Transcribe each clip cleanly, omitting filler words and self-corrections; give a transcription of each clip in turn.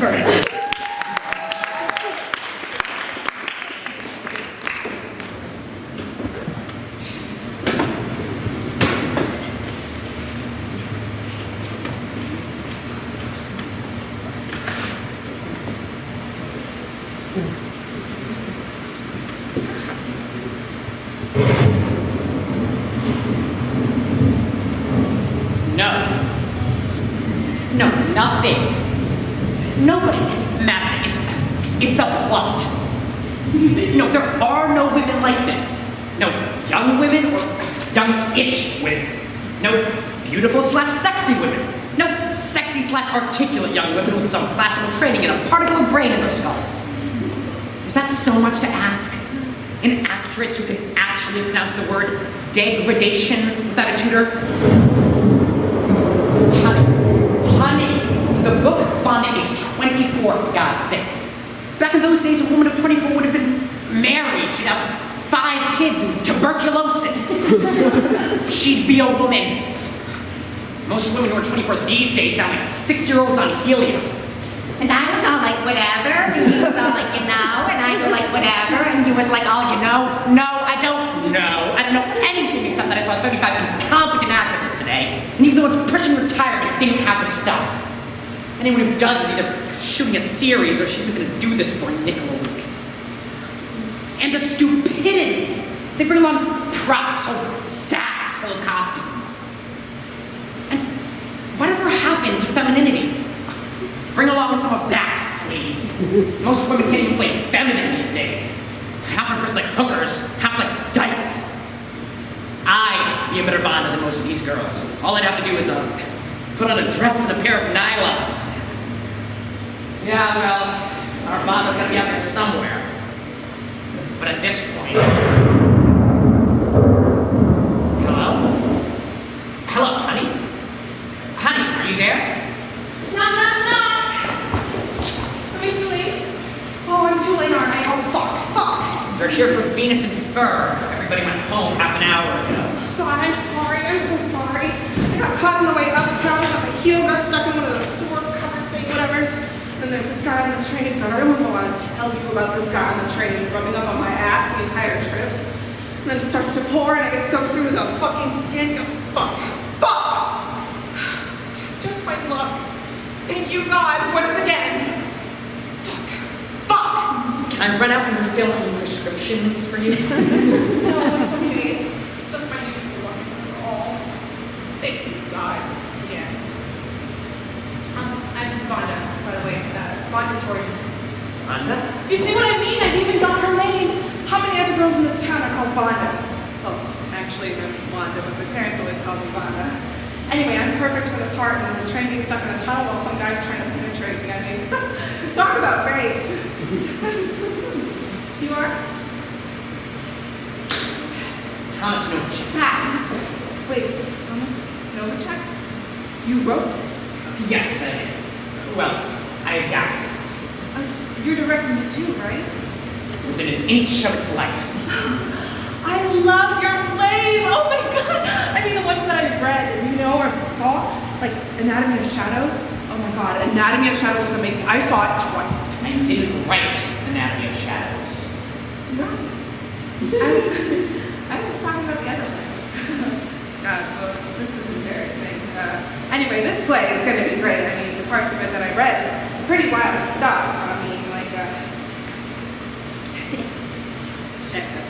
courage. Nothing. Nobody. It's maddening. It's a plot. No, there are no women like this. No young women or young-ish women. No beautiful/sexy women. No sexy/articulate young women with some classical training and a particle of brain in their skulls. Is that so much to ask? An actress who can actually pronounce the word degradation without a tutor? Honey, the book Vanda is 24, for God's sake. Back in those days, a woman of 24 would have been married. She'd have 5 kids and tuberculosis. She'd be a woman. Most women who are 24 these days sound like 6-year-olds on helium. And I was all like, whatever, and he was all like, you know, and I was like, whatever, and he was like, oh, you know? No, I don't know. I don't know anything except that I saw 35 incompetent actresses today, and even though it's pushing retirement, didn't have the stuff. Anyone who does is either shooting a series or she's going to do this for a nickel a week. And the stupidity. They bring along props or sacks full of costumes. And whatever happened to femininity? Bring along some of that, please. Most women can't even play feminine these days. Half are dressed like hookers, half like Daitz. I'd be a better Vanda than most of these girls. All I'd have to do is put on a dress and a pair of nylons. Yeah, well, our Vanda's gotta be out there somewhere. But at this point... Hello? Hello, honey? Honey, are you there? Knock, knock, knock! Am I too late? Oh, I'm too late, aren't I? Oh, fuck. They're here for Venus and Fur. Everybody went home half an hour ago. God, I'm sorry. I'm so sorry. I got caught on the way uptown. My heel got stuck in one of those sword-covered thing, whatever's. And there's this guy on the train. God, I don't even want to tell you about this guy on the train rubbing up on my ass the entire trip. And then it starts to pour, and I get soaked through the fucking skin. Fuck! Just my luck. Thank you, God. What is again? Fuck! Can I run out and refill any prescriptions for you? No, it's okay. It's just my usual luck. It's all. Thank you, God. Again. I'm Vanda, by the way. Vanda Jordan. Vanda? You see what I mean? I've even got her name. How many other girls in this town are called Vanda? Oh, actually, there's Wanda, but my parents always call me Vanda. Anyway, I'm perfect for the part, and the train gets stuck in a tunnel while some guy's trying to penetrate me. I mean, talk about great. You are? Thomas Novachek. Wait, Thomas Novachek? You wrote this? Yes, I did. Well, I adapted it. You're directing it too, right? Within an inch of its life. I love your plays! Oh my God! I mean the ones that I've read, you know, or saw, like Anatomy of Shadows. Oh my God, Anatomy of Shadows was amazing. I saw it twice. I didn't write Anatomy of Shadows. No. I was talking about the other one. God, well, this is embarrassing. Anyway, this play is going to be great. I mean, the parts of it that I read, it's pretty wild stuff. I mean, like, check this.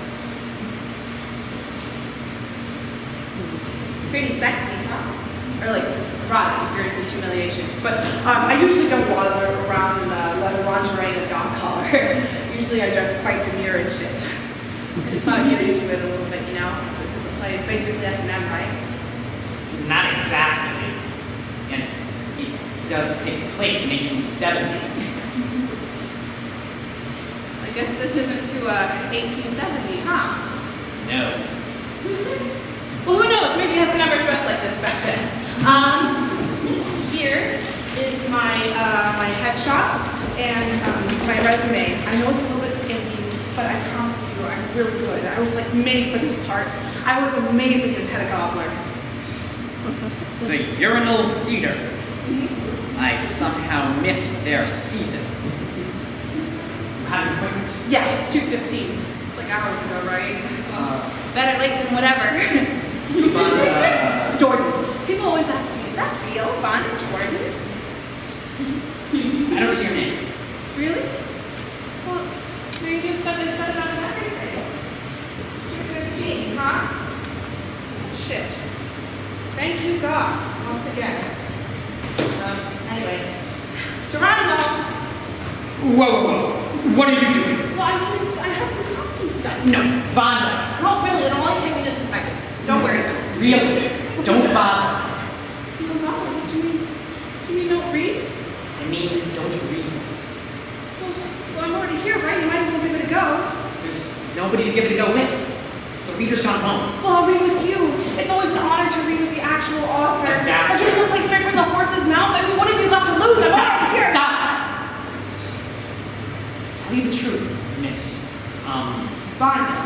Pretty sexy, huh? Or like, erotic if you're into humiliation. But I usually don't waddle around in leather lingerie and a dog collar. Usually I dress quite demure and shit. I just thought I'd get into it a little bit, you know, because the play is basically S&M, right? Not exactly. And it does take place in 1870. I guess this isn't to 1870, huh? No. Well, who knows? Maybe S&M was dressed like this back then. Here is my my headshots and my resume. I know it's a little bit skimpy, but I promise you, I'm real good. I was like made for this part. I was amazing as Hedda Gobbler. The Urinal Theater. Mm-hmm. I somehow missed their season. You had an appointment? Yeah, 2:15. It's like hours ago, right? Better late than whatever. Vanda. Jordan. People always ask me, is that real? Vanda Jordan? I don't see your name. Really? Well, maybe you said it on everything. 2:15, huh? Shit. Thank you, God, once again. Anyway. Geronimo! Whoa. What are you doing? Well, I have some costume stuff. No, Vanda. No, really, it'll only take me just a second. Don't worry about it. Really? Don't bother. Oh, God, what do you mean? Do you mean don't read? I mean, don't read. Well, I'm already here, right? You might as well give it a go. There's nobody to give it a go with. The reader's gone home. Well, I'll read with you. It's always an honor to read with the actual author. Adapt. Like getting the play straight from the horse's mouth. I mean, what have you got to lose? I'm already here. Stop! Tell you the truth, Miss, Vanda.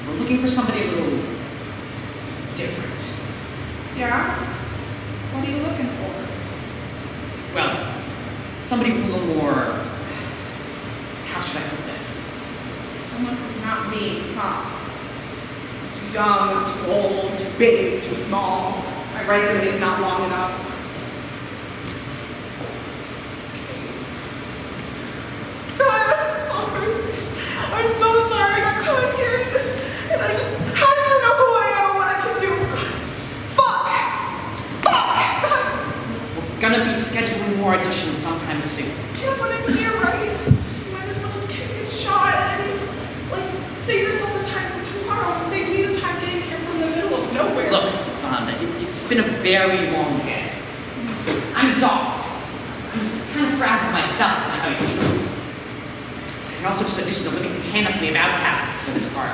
we're looking for somebody a little different. Yeah? What are you looking for? Well, somebody with a little more, how should I put this? Someone who's not me, huh? Too young, too old, too big, too small. My resume is not long enough. God, I'm so sorry. I got caught here. And how do you know who I am and what I can do? Fuck! God. We're gonna be scheduling more auditions sometime soon. Yeah, but I'm here, right? You might as well just give me a shot and, save yourself the time for tomorrow and save me the time getting here from the middle of nowhere. Look, Vanda, it's been a very long day. I'm exhausted. I'm kind of frazzled myself, to tell you the truth. I also just auditioned a living panoply of outcasts for this part,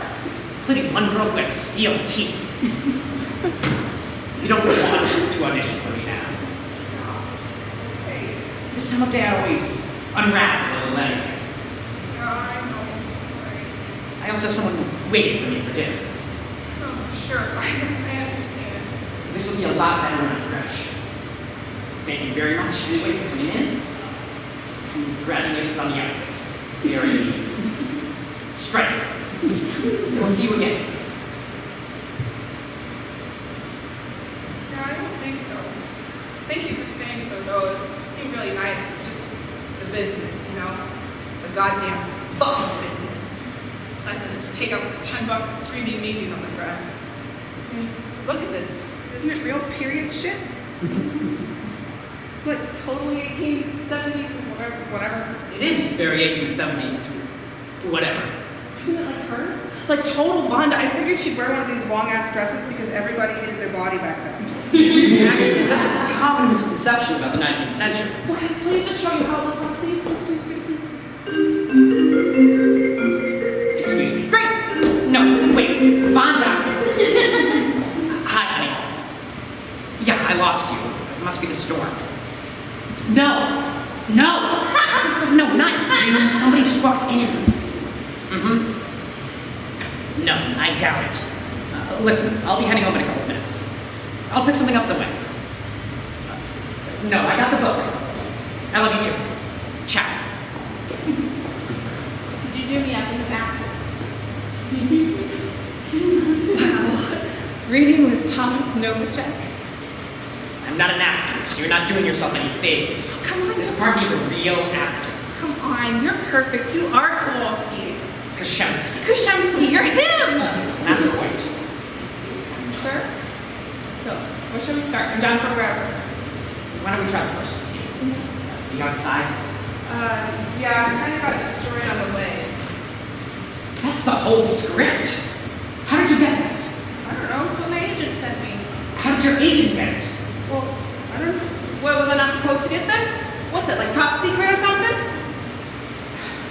including one girl who had steel teeth. You don't want to audition for me now. This time of day I always unwrap a little leg. I know. Right. I also have someone waiting for me for dinner. Oh, sure. I understand. This will be a lot better when I'm fresh. Thank you very much, anyway, for coming in. Congratulations on the outfit. Very striking. We'll see you again. Yeah, I don't think so. Thank you for saying so, though. It seemed really nice. It's just the business, you know? It's the goddamn fucking business. Besides, to take out $10 screaming babies on the dress. I mean, look at this. Isn't it real period shit? It's like totally 1870, whatever. It is very 1870, whatever. Isn't it like her? Like total Vanda. I figured she'd wear one of these long-ass dresses because everybody hated their body back then. Actually, that's a common misconception about the 19th century. Okay, please just show you how it looks like. Please. Excuse me. Great! No, wait, Vanda. Hi, honey. Yeah, I lost you. It must be the storm. No, not you. Somebody just walked in. No, I doubt it. Listen, I'll be heading home in a couple of minutes. I'll pick something up the way. No, I got the book. I love you too. Ciao. Did you do me up in the back? Wow. Reading with Thomas Novachek? I'm not an actor, so you're not doing yourself any favors. Oh, come on. This part needs a real actor. Come on, you're perfect. You are Kowalski. Kushemski. You're him! Not quite. Sir? So, where shall we start? I'm down for wherever. Why don't we try the first scene? Do you have sides? Yeah, I kind of got destroyed on the way. That's the whole script. How did you get that? I don't know, it's what my agent sent me. How did your agent get it? Well, I don't know. What, was I not supposed to get this? What's it, like top secret or something?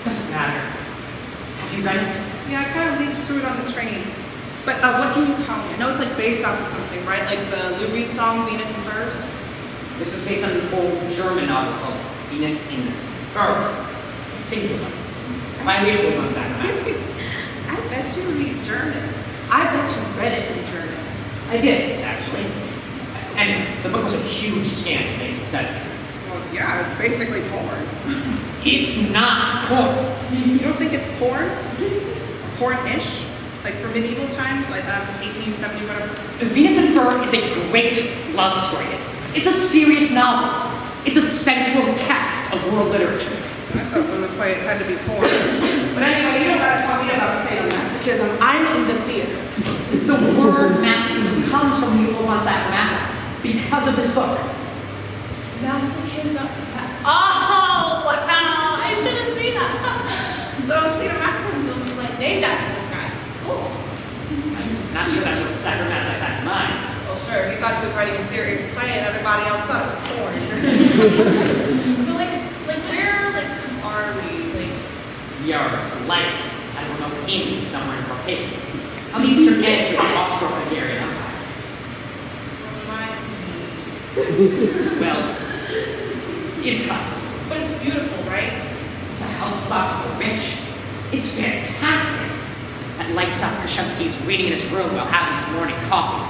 Doesn't matter. Have you read it? Yeah, I kind of leafed through it on the train. But what can you tell me? I know it's like based off of something, right? Like the Lou Reed song, Venus in Furs? This is based on an old German novel called Venus in Fur. Singular. My neighbor was on Saturday. I bet you read German. I bet you read it in German. I did, actually. And the book was a huge scandal in the 1870s. Well, yeah, it's basically porn. It's not porn. You don't think it's porn? Porn-ish? Like for medieval times, like 1870, whatever? Venus and Fur is a great love story. It's a serious novel. It's a central text of world literature. I thought from the play it had to be porn. But anyway, you don't gotta tell me about sadomasochism. I'm in the theater. The word masochism comes from the old saccomasa because of this book. Masochism? Oh, wow! I should have seen that. So, sadomasochism is like named after this guy. Cool. I'm not sure that's what saccomasa had in mind. Well, sure. He thought he was writing a serious play, and everybody else thought it was porn. So, where are we? We are like, I don't know, in somewhere in Lapean, on the eastern edge of the Austro-Hungarian Empire. Well, it's fun. But it's beautiful, right? It's a house spot for the rich. It's fantastic. That light Sapkashevsky is reading in his room while having his morning coffee.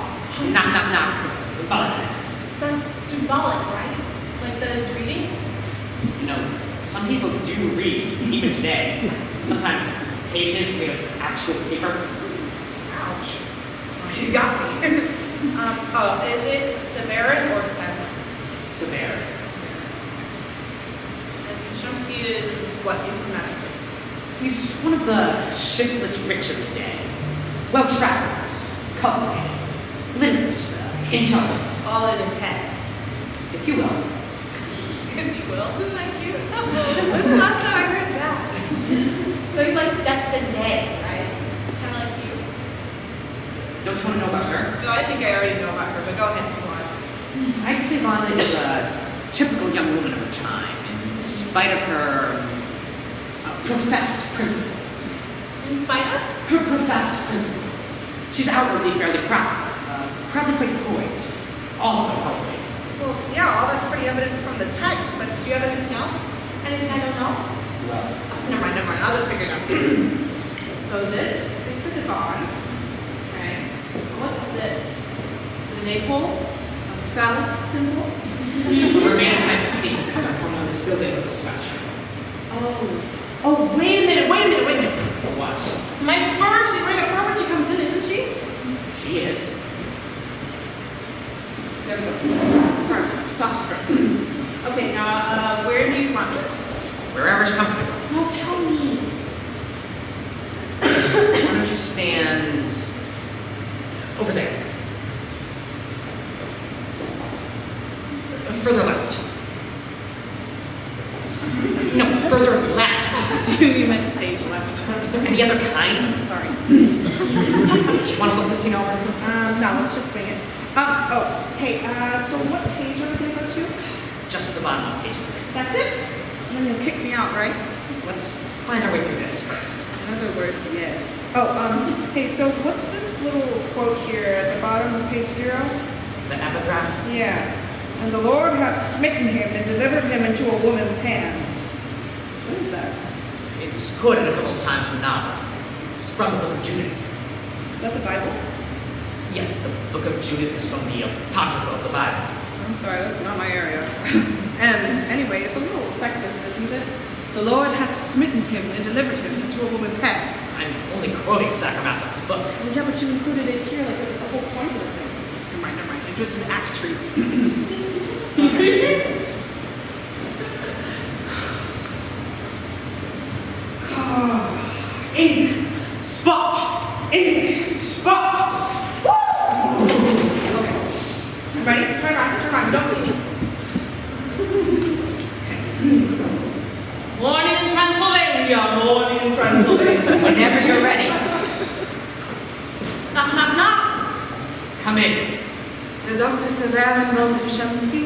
Knock, knock, knock. The bell enters. That's symbolic, right? Like that is reading? You know, some people do read, even today. Sometimes pages made of actual paper. Ouch. You got me. Is it Severin or Severin? Severe. And Shumsky is what in his masterpiece? He's one of the shiftless rich of his day. Well-traveled, cultivated, limitless, intelligent. All in his head. If you will. If you will. Isn't that cute? When's the last time I heard that? So he's like destined day, right? Kind of like you. Don't you want to know about her? No, I think I already know about her, but go ahead, go on. I'd say Vanda is a typical young woman of her time, in spite of her professed principles. In spite of? Her professed principles. She's outwardly fairly proud, probably quite poised, also cultivated. Well, yeah, all that's pretty evidence from the text, but do you have anything else? Anything I don't know? Well, Never mind, I'll just figure it out. So this is the divan. Okay. What's this? Is it a maypole? A phallic symbol? the remains of my heating system from when this building was a sweatshop. Oh, wait a minute. What? My fur, she's wearing a fur when she comes in, isn't she? She is. There we go. Fur, soft fur. Okay, now, where do you want it? Wherever's comfortable. No, tell me. Why don't you stand over there? Further left. No, further left. You meant stage left. Is there any other kind? Sorry. Do you want to look the scene over? No, let's just bring it. Hey, so what page are we going to go to? Just the bottom of page. That's it? And then you'll kick me out, right? Let's find our way through this first. In other words, yes. Hey, so what's this little quote here at the bottom of page 0? The epigraph. Yeah. And the Lord hath smitten him and delivered him into a woman's hands. What is that? It's quoted a couple of times from the novel. It's from the Book of Judith. Is that the Bible? Yes, the Book of Judith is from the Apocrypha of the Bible. I'm sorry, that's not my area. And anyway, it's a little sexist, isn't it? The Lord hath smitten him and delivered him into a woman's hands. I'm only quoting Saccamasa's book. Well, yeah, but you included it here like it was the whole point of the thing. Never mind. I'm just an actress. Ink spot. Woo! Okay. Ready? Turn around. Don't see me. Morning in Transylvania. Whenever you're ready. Knock, knock, knock. Come in. The Dr. Severin von Shumsky.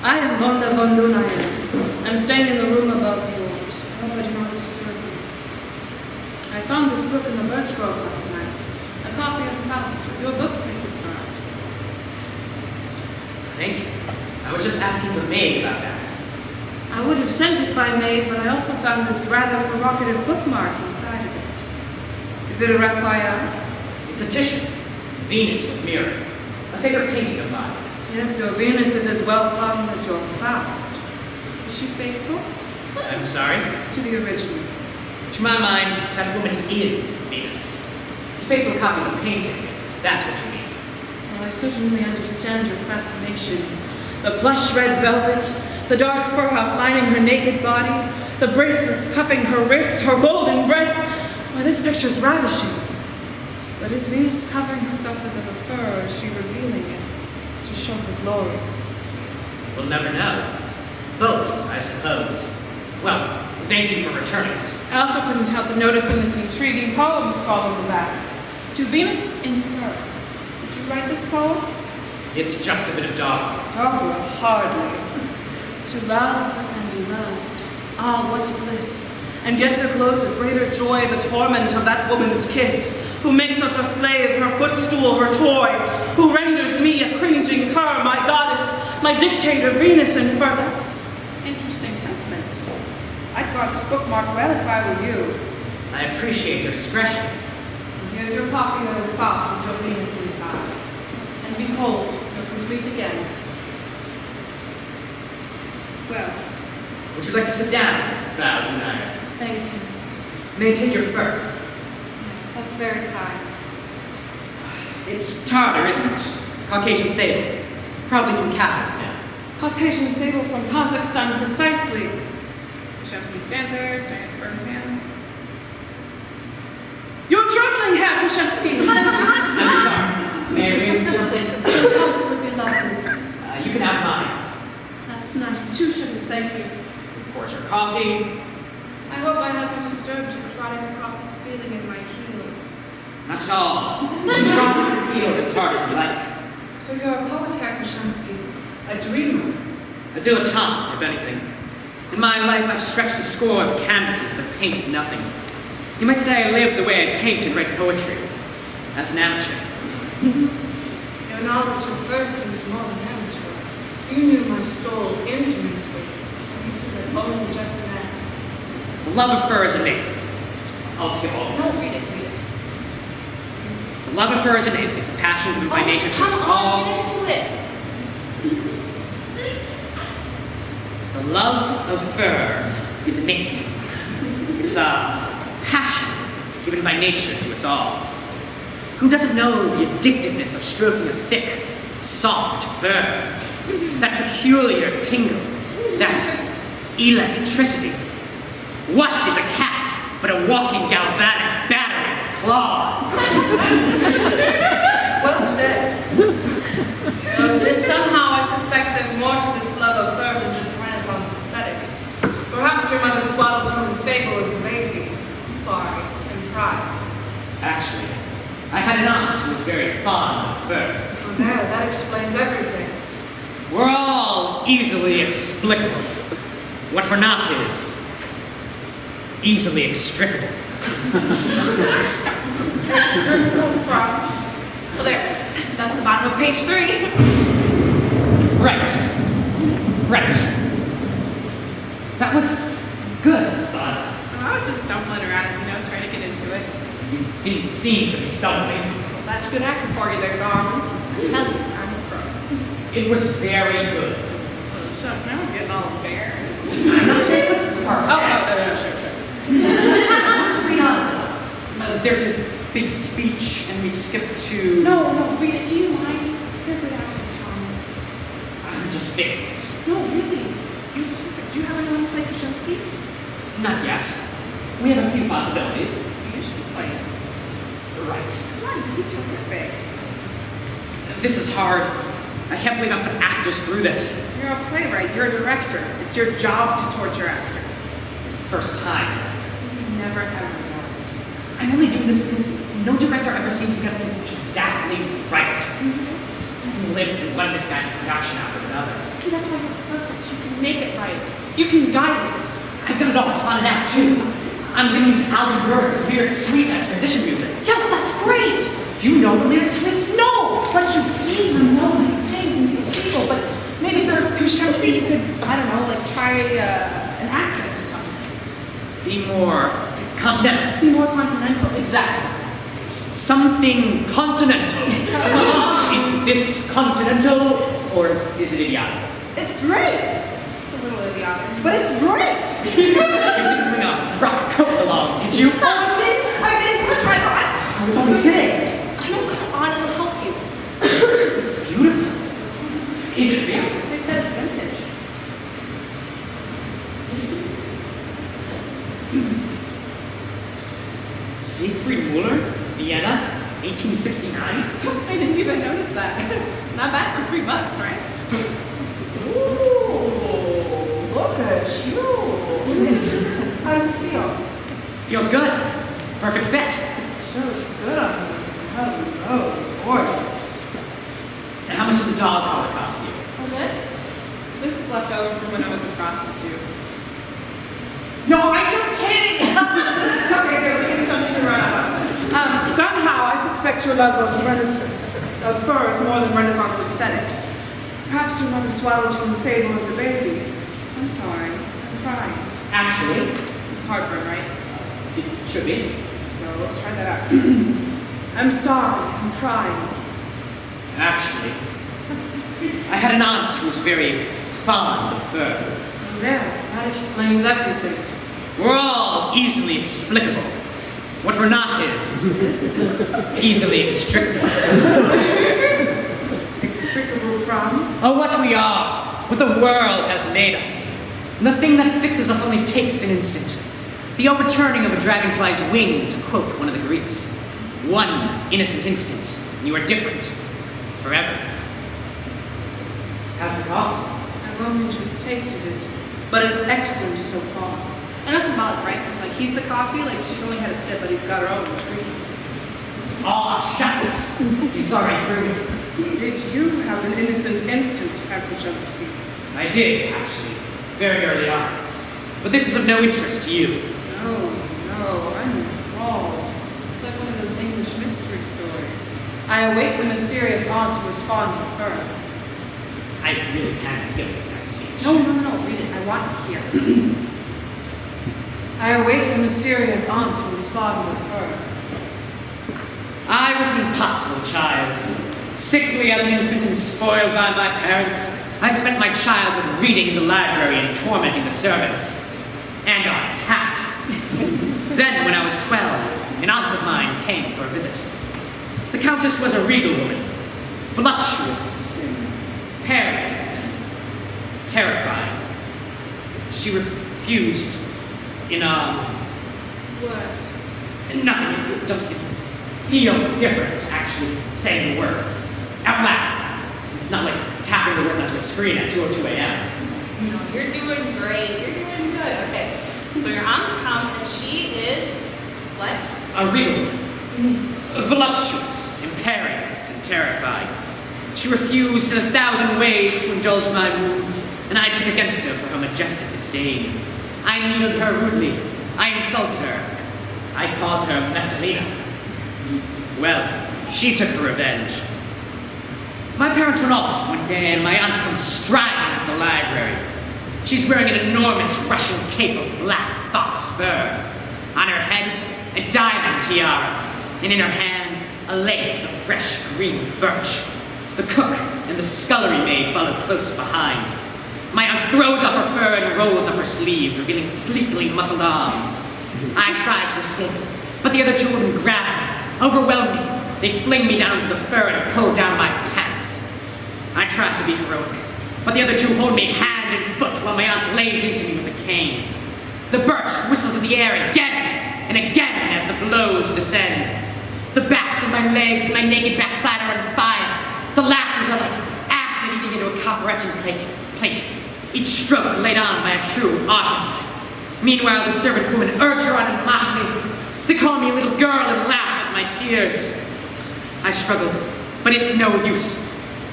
I am Vanda von Dunayan. I'm staying in the room above yours. I hope I do not disturb you. I found this book in the birch grove last night. A copy of Faust with your book plate inside. Thank you. I was just asking the maid about that. I would have sent it by mail, but I also found this rather provocative bookmark inside of it. Is it a Raphael? It's a Titian. Venus with mirror. A favorite painting of mine. Yes, your Venus is as well found as your Faust. she faithful? I'm sorry? To the original. To my mind, that woman is Venus. It's a faithful copy of the painting. That's what you mean. Well, I certainly understand your fascination. The plush red velvet, the dark fur outlining her naked body, the bracelets cuffing her wrists, her golden breasts. Why, this picture's ravishing. But is Venus covering herself with the fur, or is she revealing it to show her glories? We'll never know. Both, I suppose. Well, thank you for returning it. I also couldn't help but notice in this intriguing poem scrawled on the back. To Venus in fur. Did you write this poem? It's just a bit of doggerel. Doggerel, hardly. To love and be loved. Ah, what bliss. And yet there glows a greater joy, the torment of that woman's kiss, who makes us her slave, her footstool, her toy, who renders me a cringing cur, my goddess, my dictator, Venus in fur. That's interesting sentiments. I'd guard this bookmark well if I were you. I appreciate your discretion. And here's your copy of the Faust with your Venus inside. And behold, you're complete again. Well, Would you like to sit down, Vanda? thank you. May I take your fur? Yes, that's very kind. It's Tartar, isn't it? Caucasian sable. Probably from Kazakhstan. Caucasian sable from Kazakhstan, precisely. Shemsky's dancer, staring at Berg's hands. You're trembling, Herr Shemsky! I'm sorry. May I read something? It would be lovely. You can have mine. That's nice. 2 sugars, thank you. Of course, your coffee. I hope I haven't disturbed you trotting across the ceiling in my heels. Not at all. You trot with your heels as hard as you like. So you're a poet, Herr Shemsky. A dreamer. A dilettante, if anything. In my life, I've stretched a score of canvases but painted nothing. You might say I live the way I paint and write poetry. As an amateur. Your knowledge of verse seems more than amateur. You knew my soul intimately. You took it only just an act. The love of fur is innate. I'll skip all No, of this. read it. The love of fur is innate. It's a passion moved by nature to Come all. on, get into it. The love of fur is innate. It's a passion given by nature to us all. Who doesn't know the addictiveness of stroking a thick, soft fur? That peculiar tingle, that electricity. What is a cat but a walking galvanic battery of claws? Well said. And somehow I suspect there's more to this love of fur than just Renaissance aesthetics. Perhaps your mother swaddled you in sable as a baby. I'm sorry, in pride. Actually, I had an aunt who was very fond of fur. Well, there, that explains everything. We're all easily explicable. What we're not is easily extricable. Extricable from. Well, there. That's the bottom of page 3. Right. That was good, but I was just stumbling around, trying to get into it. you didn't seem to be stumbling. Well, that's good acting for you there, darling. I tell you, I'm a pro. It was very good. So now I'm getting all embarrassed. I'm not saying it was perfect. Let's read on. There's this big speech, and we skip to. No, read it. Do you mind? You're a good actor, Thomas. I'm just faking it. No, really. Do you have anyone to play Kushemsky? Not yet. We have a few possibilities. You should play it. Right. Come on, you so perfect. This is hard. I can't believe I put actors through this. You're a playwright. You're a director. It's your job to torture actors. First time. You never ever want. I'm only doing this because no director ever seems to get things exactly right. I've lived in one misguided production after another. See, that's why you're perfect. You can make it right. You can guide it. I've got it all plotted out too. I'm going to use Alan Burr's Weird Sweet as transition music. Yes, that's great. Do you know the lyrics to it? No, but you've seen them know these things and these people. But maybe for Kushemsky, you could, I don't know, like try an accent or something. Be more continental. Be more continental, exactly. Something continental. Is this continental or is it idiotic? It's great. It's a a little idiotic, but it's great. You didn't bring a frock coat along, did you? Oh, I did. You want to try that? I was only kidding. I know, come on, it'll help you. It's beautiful. Is it real? They said it's vintage. Siegfried Muller, Vienna, 1869? I didn't even notice that. Not bad for $3, right? Ooh, look at you. How does it feel? Feels good. Perfect fit. Shows good on you. Oh, gorgeous. And how much did the dog collar cost you? Oh, this is left over from when I was a prostitute. No, I'm just kidding. Okay, good. We need something to run out of. Somehow, I suspect your love of fur is more than Renaissance aesthetics. Perhaps your mother swallowed you in the sable as a baby. I'm sorry. I'm crying. Actually, This is heartburn, right? it should be. So let's try that out. I'm sorry. I'm crying. Actually, I had an aunt who was very fond of fur. Oh, there, that explains everything. We're all easily explicable. What we're not is easily extricable. Extricable from? Oh, what we are, what the world has made us. And the thing that fixes us only takes an instant. The overturning of a dragonfly's wing, to quote one of the Greeks. One innocent instant, and you are different. Forever. How's the coffee? I've only just tasted it, but it's excellent so far. And that's symbolic, right? Because like he's the coffee, like she's only had a sip, but he's got her own treat. Aw, shucks. He's already through. Did you have an innocent instant after Shakespeare? I did, actually. Very early on. But this is of no interest to you. No, I'm enthralled. It's like one of those English mystery stories. I await the mysterious aunt who is fond of fur. I really can't skip this next speech. No, read it. I want to hear. I await the mysterious aunt who is fond of fur. I was an impossible child. Sickly as an infant and spoiled by my parents, I spent my childhood reading in the library and tormenting the servants. And our cat. Then, when I was 12, an aunt of mine came for a visit. The Countess was a regal woman, voluptuous, imperious, terrifying. She refused in What? nothing, it just feels different, actually, saying the words. Out loud. It's not like tapping the words onto the screen at 2:02 a.m. No, you're doing great. You're doing good. Okay. So your aunt's come and she is what? A regal woman. Voluptuous, imperious, and terrified. She refused in 1,000 ways to indulge my moods, and I took against her for her majestic disdain. I needled her rudely. I insulted her. I called her Messalina. Well, she took her revenge. My parents went off one day, and my aunt comes striding into the library. She's wearing an enormous Russian cape of black fox fur. On her head, a diamond tiara, and in her hand, a lathe of fresh green birch. The cook and the scullery maid followed close behind. My aunt throws off her fur and rolls up her sleeve, revealing sleekly muscled arms. I tried to escape, but the other two women grabbed me, overwhelmed me. They fling me down into the fur and pull down my pants. I tried to be heroic, but the other two hold me hand and foot while my aunt lays into me with a cane. The birch whistles in the air again and again as the blows descend. The backs of my legs and my naked backside are on fire. The lashes are like acid eating into a copper etching plate. Each stroke laid on by a true artist. Meanwhile, the servant women urge her on and mock me. They call me a little girl and laugh at my tears. I struggle, but it's no use.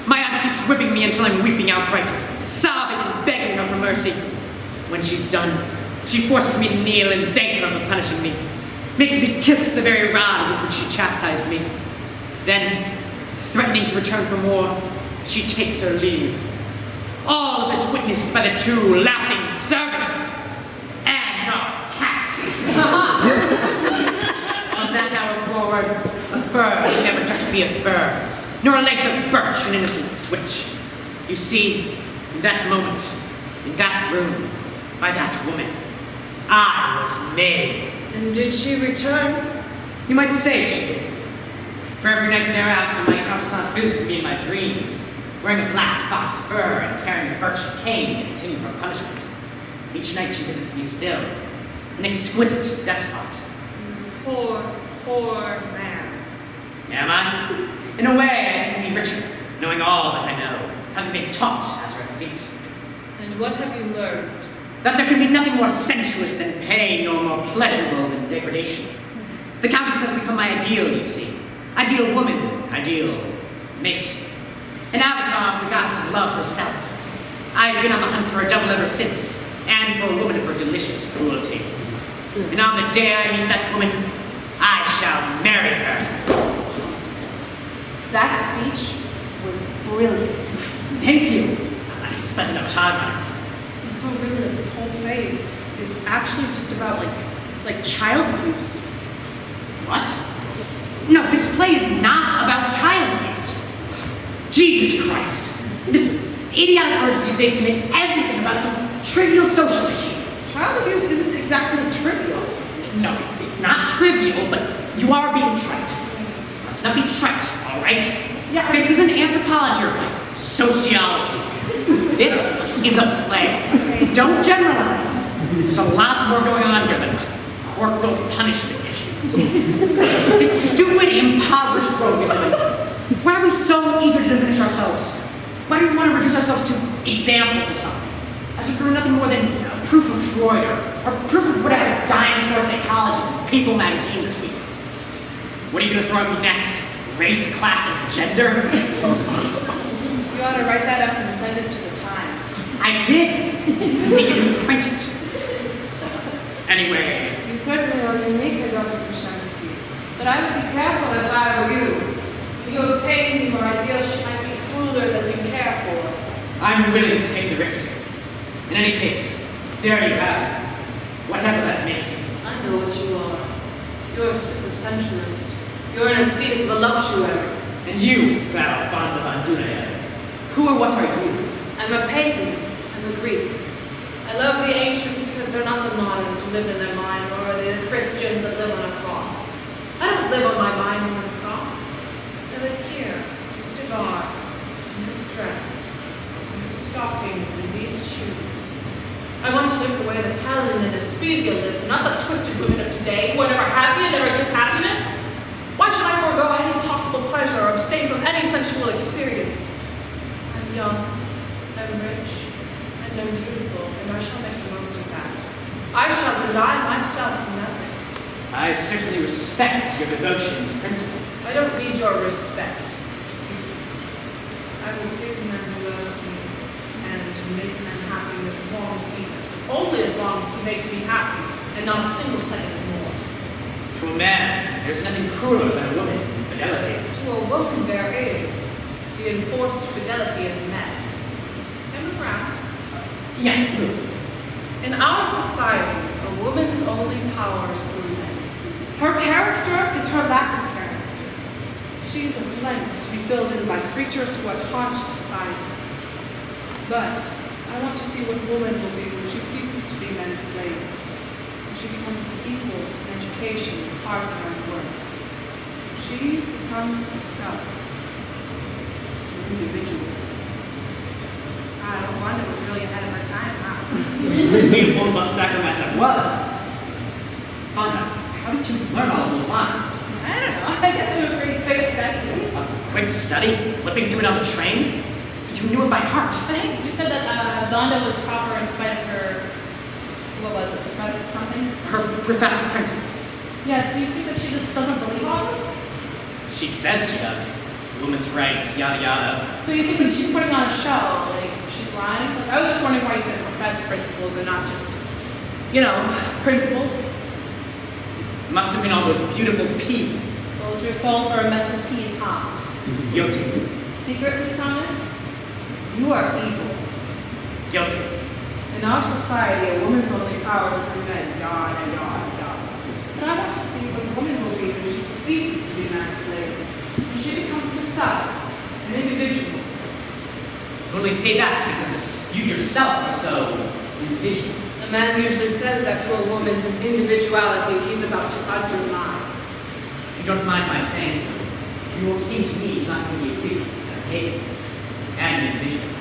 My aunt keeps whipping me until I'm weeping outright, sobbing and begging her for mercy. When she's done, she forces me to kneel and thank her for punishing me, makes me kiss the very rod with which she chastised me. Then, threatening to return for more, she takes her leave. All of this witnessed by the two laughing servants and our cat. From that hour forward, a fur would never just be a fur, nor a length of birch an innocent switch. You see, in that moment, In that room, by that woman, I was made. And did she return? You might say she did. For every night thereafter, my counterpart visited me in my dreams, wearing a black fox fur and carrying a birch cane to continue her punishment. Each night she visits me still, an exquisite despot. Poor, poor man. Am I? In a way, I can be richer, knowing all that I know, having been taught at her feet. And what have you learned? That there can be nothing more sensuous than pain, nor more pleasurable than degradation. The Countess has become my ideal, you see. Ideal woman, ideal mate. An avatar of the goddess of love herself. I've been on the hunt for a double ever since, and for a woman of her delicious cruelty. And on the day I meet that woman, I shall marry her. That speech was brilliant. Thank you. I spent enough time on it. And so really, this whole play is actually just about like child abuse. What? No, this play is not about child abuse. Jesus Christ. This idiotic urge these days to make everything about some trivial social issue. Child abuse isn't exactly trivial. No, it's not trivial, but you are being trite. Let's not be trite, all right? Yeah, This isn't anthropology or sociology. This is a play. Okay. Don't generalize. There's a lot more going on here than corporal punishment issues. This stupid, impoverished road we live in. Why are we so eager to diminish ourselves? Why do we want to reduce ourselves to examples of something? As if we were nothing more than proof of Freud or proof of whatever dinosaur psychologists in People magazine this week. What are you going to throw at me next? Race, class, and gender? You ought to write that up and send it to the Times. I did. We can print it. Anyway, You certainly are unique, Dr. Krasnowski. But I would be careful if I were you. If you obtain your ideal, she might be crueler than you care for. I'm willing to take the risk. In any case, there you have it. Whatever that makes you. I know what you are. You're a supersensualist. You're an ascetic voluptuary. And you, thou Vanda, who or what are you? I'm a pagan. I'm a Greek. I love the ancients because they're not the moderns who live in their mind, or the Christians that live on a cross. I don't live on my mind on a cross. I live here, this divar, in this dress, in these stockings, and these shoes. I want to live the way that Helen and Aspasia lived, not the twisted women of today who are never happy and never give happiness. Why should I forego any possible pleasure or abstain from any sensual experience? I'm young, I'm rich, and I'm beautiful, and I shall make the most of that. I shall deny myself nothing. I certainly respect your devotion to principle. I don't need your respect. Excuse me. I will please a man who loves me and make him happy as long as he does. Only as long as he makes me happy, and not a single second more. To a man, there's nothing crueler than a woman's infidelity. To a woman there is the enforced fidelity of men. Am I right? Yes, move. In our society, a woman's only power is through men. Her character is her lack of character. She is a blank to be filled in by creatures who are taught to despise her. But I want to see what woman will be when she ceases to be men's slave. When she becomes his equal in education, partner, and work. She becomes herself, an individual. Wanda was really ahead of her time, huh? Being told about sacrifice I was. Vanda, how did you learn all of those lines? I don't know. I guess it was a pretty quick study. A quick study? Flipping through it on the train? You knew it by heart. But hey, you said that Vanda was proper in spite of her, what was it, professor something? Her professor principles. Yeah, do you think that she just doesn't believe all this? She says she does. Women's rights, yada yada. So you think when she's putting on a show, like, she's lying? Like, I was just wondering why you said professor principles and not just, principles. Must have been all those beautiful peas. Sold your soul for a mess of peas, huh? Guilty. Secretly, Thomas, you are evil. Guilty. In our society, a woman's only power is through men, yada, yada, yada. But I want to see what a woman will be when she ceases to be man's slave. When she becomes herself, an individual. You only say that because You yourself are so individual. A man usually says that to a woman whose individuality he's about to undermine. If you don't mind my saying so, you will seem to me to not only a figure, but a pagan, and an individual.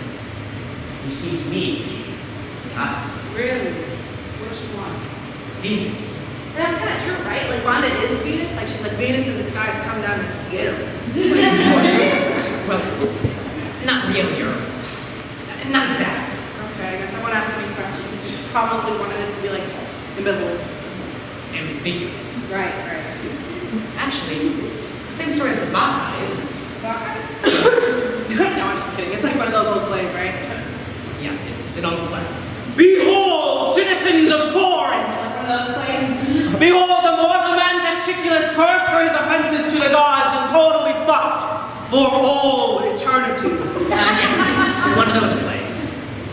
You seem to me to be goddess. Really? Which one? Venus. That's kind of true, right? Like, Vanda is Venus. Like, she's like, Venus in disguise come down to get him. Well, not really, or not exactly. Okay, I guess I won't ask any questions. You just probably wanted it to be, like, ambivalent. Ambiguous. Right. Actually, it's the same story as the Maki, isn't it? No, I'm just kidding. It's like one of those old plays, right? Yes, it's an old play. Behold, citizens of Corinth! Like one of those plays. Behold, the mortal man Gesticulus cursed for his offenses to the gods and totally fucked for all eternity. Yes, it's one of those plays.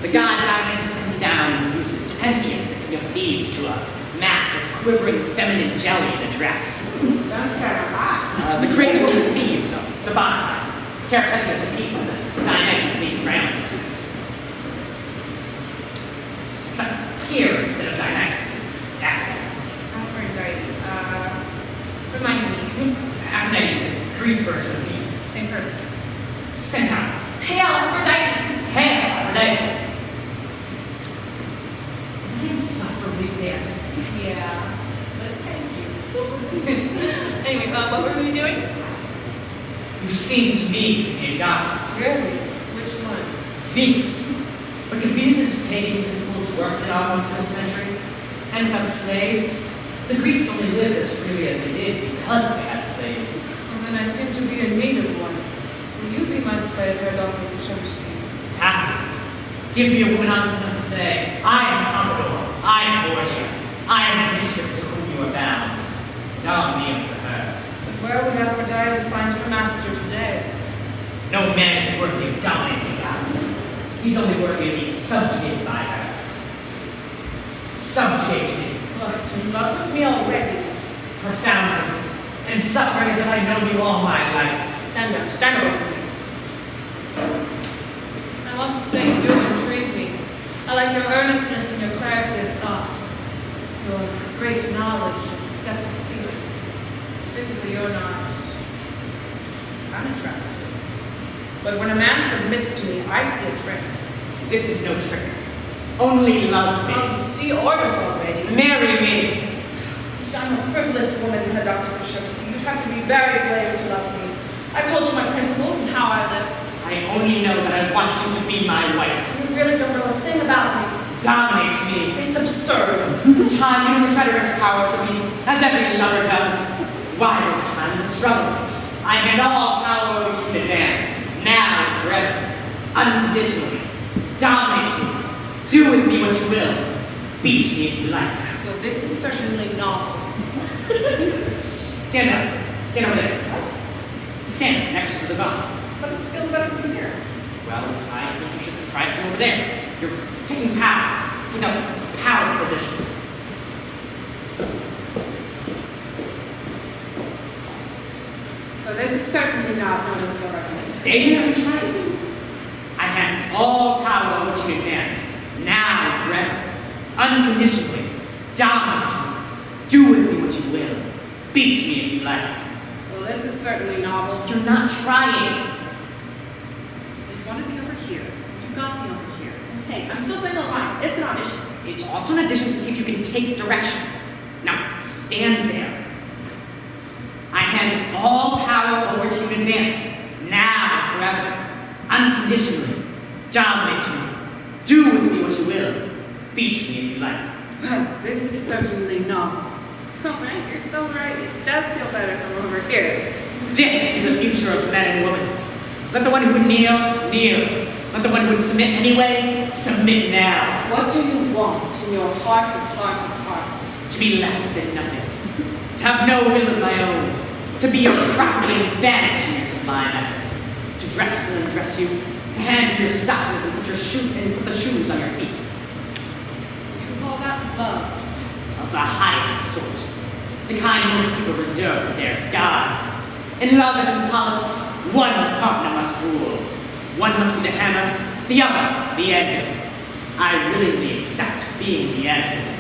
The god Dionysus comes down and uses Pentheus, the king of Thebes, to a mass of quivering feminine jelly in a dress. Sounds kind of hot. The crazy woman Thebes, the bottom tear Pentheus to pieces and Dionysus leaves drowned. Except here, instead of Dionysus, it's Aphrodite. Remind me. Aphrodite is the Greek version of Venus. Same person. Centaurs. Hail, Aphrodite. Hail, Aphrodite. Insufferably dancing. Yeah, but it's kind of cute. Anyway, what were we doing? You seem to me to be a goddess. Really? Which one? Venus. But if Venus's pagan principles worked in our 7th century, and without slaves, the Greeks only lived as freely as they did because they had slaves. Well, then I seem to be in need of one. Will you be my slave, Herr Dr. Chomsky? Happy. Give me a woman honest enough to say, I am Commodore, I am Borgia, I am the mistress to whom you are bound. Now kneel to her. But where would Aphrodite find her master today? No man is worthy of dominating the goddess. He's only worthy of being subjugated by her. Subjugate me. What, in love with me already? Profoundly. And suffering as if I'd known you all my life. Stand up over me. I must say you do intrigue me. I like your earnestness and your clarity of thought. Your great knowledge and depth of feeling. Physically, you're not unattractive. But when a man submits to me, I see a trick. This is no trick. Only love me. Oh, you see orders already. Marry me. I'm a frivolous woman, Herr Dr. Krzyzewski. You'd have to be very brave to love me. I've told you my principles and how I live. I only know that I want you to be my wife. You really don't know a thing about me. Dominate me. It's absurd. Time you try to wrest power from me, as every lover does. Why this time the struggle? I hand all power over to you in advance, now and forever, unconditionally. Dominate me. Do with me what you will. Beat me if you like. Well, this is certainly novel. Stand up. Stand over there. What? Stand next to the gun. But it feels better from here. Well, I think you should try it from over there. You're taking power. Take a power position. Well, this is certainly not known as Ybarra-Young. Stay here and try it. I hand all power over to you in advance, now and forever, unconditionally. Dominate me. Do with me what you will. Beat me if you like. Well, this is certainly novel. You're not trying. You want to be over here. You got me over here. Hey, I'm still saying the line. It's an audition. It's also an audition to see if you can take direction. Now, stand there. I hand all power over to you in advance, now and forever, unconditionally. Dominate me. Do with me what you will. Beat me if you like. Well, this is certainly novel. Oh, right. You're so right. It does feel better from over here. This is the future of man and woman. Let the one who would kneel, kneel. Let the one who would submit anyway, submit now. What do you want in your heart of hearts? To be less than nothing. To have no will of my own. To be your property and vanity in your sublime assets. To dress and undress you. To hand you your stockings and put the shoes on your feet. You call that love? Of the highest sort. The kind most people reserve for their God. In love as in politics, one partner must rule. One must be the hammer, the other the anvil. I willingly accept being the end.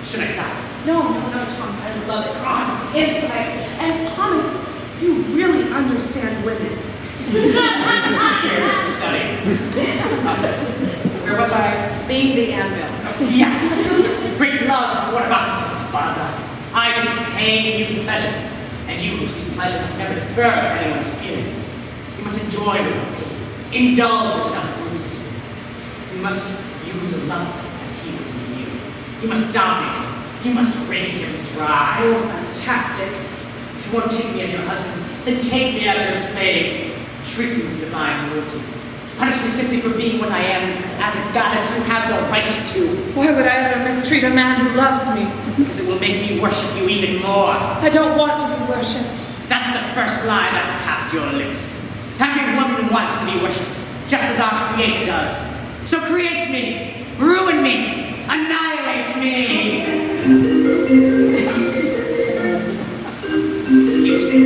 Should I stop? No, Thomas, I love it. Come on, inside. And Thomas, you really understand women. Here's the study. Where was I? Being the anvil. Yes! Great love is what about this, Vanda? I see pain and you pleasure. And you who see pleasure must never defer to anyone's feelings. You must enjoy it. Indulge yourself ruthlessly. You must use a love as he would use you. You must dominate him. You must wring him dry. Oh, fantastic. If you won't take me as your husband, then take me as your slave. Treat me with divine loyalty. Punish me simply for being what I am, because as a goddess you have no right to. Why would I ever mistreat a man who loves me? Because it will make me worship you even more. I don't want to be worshipped. That's the first lie that's passed your lips. Every woman wants to be worshipped, just as our Creator does. So create me, ruin me, annihilate me. Excuse me.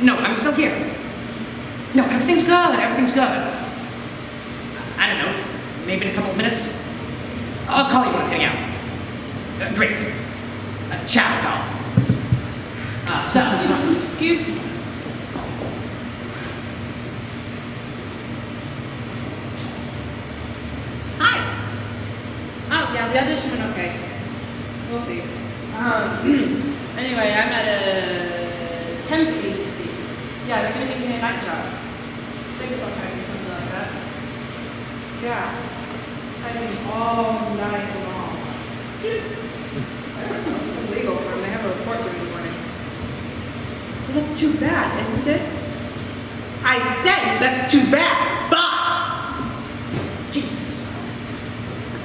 No, I'm still here. No, everything's good, everything's good. I don't know, maybe in a couple of minutes. I'll call you when I'm getting out. Drink. Chow call. Excuse me. Hi. Oh, yeah, the audition went okay. We'll see. Anyway, I'm at a temp agency. Yeah, they're gonna give me a night job. Thanks about having something like that. Yeah. Typing all night long. I don't know, it's illegal for them. They have a report due in the morning. Well, that's too bad, isn't it? I said that's too bad. Bah! Jesus.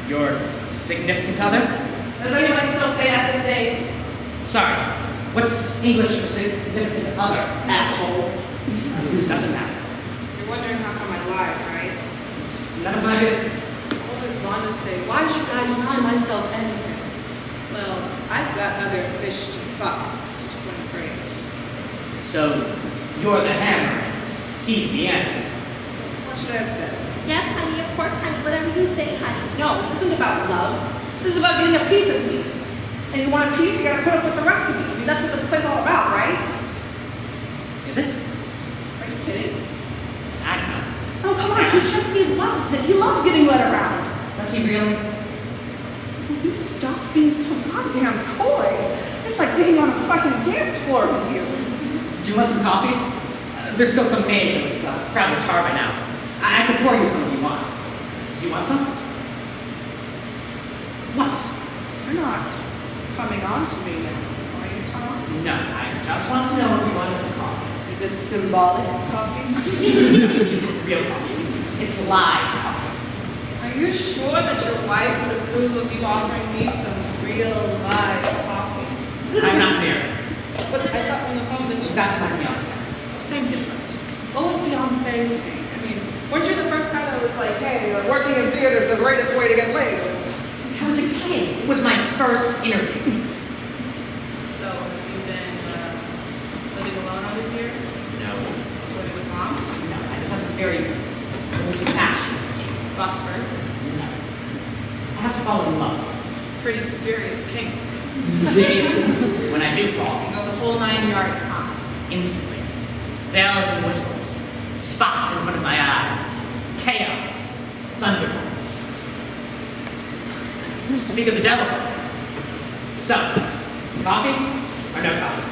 Your significant other? Does anybody still say that these days? Sorry, what's English for significant other? Asshole. Doesn't matter. You're wondering how come I lied, right? It's none of my business. What does Vanda say? Why should I deny myself anything? Well, I've got other fish to fuck, to coin a phrase. So, you're the hammer. He's the end. What should I have said? Yes, honey, of course, honey. Whatever you say, honey. No, this isn't about love. This is about getting a piece of me. And you want a piece, you gotta put up with the rest of me. I mean, that's what this play's all about, right? Is it? Are you kidding? I don't know. Oh, come on, Kushevsky loves it. He loves getting led around. Does he really? Will you stop being so goddamn coy? It's like being on a fucking dance floor with you. Do you want some coffee? There's still some made. It was probably tar by now. I could pour you some if you want. Do you want some? What? You're not coming on to me now, are you, Tom? No, I just want to know if you wanted some coffee. Is it symbolic coffee? No, it's real coffee. It's live coffee. Are you sure that your wife would approve of you offering me some real live coffee? I'm not married. But I thought on the phone that you... That's my fiance. Same difference. Old fiancé thing. I mean, Weren't you the first guy that was like, hey, working in theater is the greatest way to get laid? I was a kid. It was my first interview. so have you been living alone all these years? No. Living with mom? No, I just have this very old-fashioned kink. Box first? No. I have to fall in love. It's a pretty serious kink. When I do fall, You go the whole 9 yards, huh? instantly. Bells and whistles, spots in front of my eyes, chaos, thunderbolts. Speak of the devil. So, coffee or no coffee?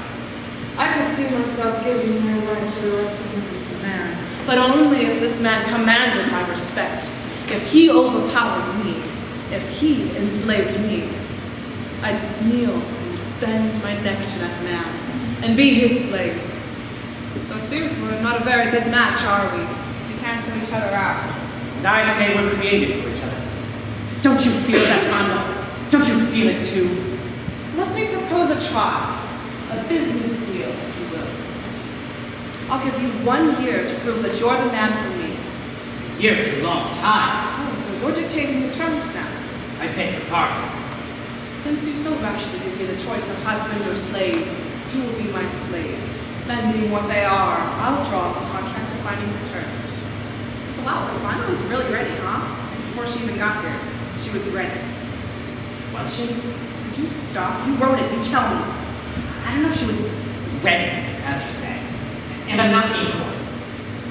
I could see myself giving my life to the rest of this man, but only if this man commanded my respect, if he overpowered me, if he enslaved me. I'd kneel and bend my neck to that man and be his slave. So it seems we're not a very good match, are we? We cancel each other out. And I say we're created for each other. Don't you feel that, Vanda? Don't you feel it too? Let me propose a trial, a business deal, if you will. I'll give you 1 year to prove that you're the man for me. A year is a long time. Oh, so you're dictating the terms now. I beg your pardon. Since you so rashly give me the choice of husband or slave, you will be my slave. Men being what they are, I'll draw up a contract defining the terms. So wow, Vanda was really ready, huh? And before she even got here, she was ready. Was she? Did you stop? You wrote it, you tell me. I don't know if she was ready, as you say. And I'm not being coy.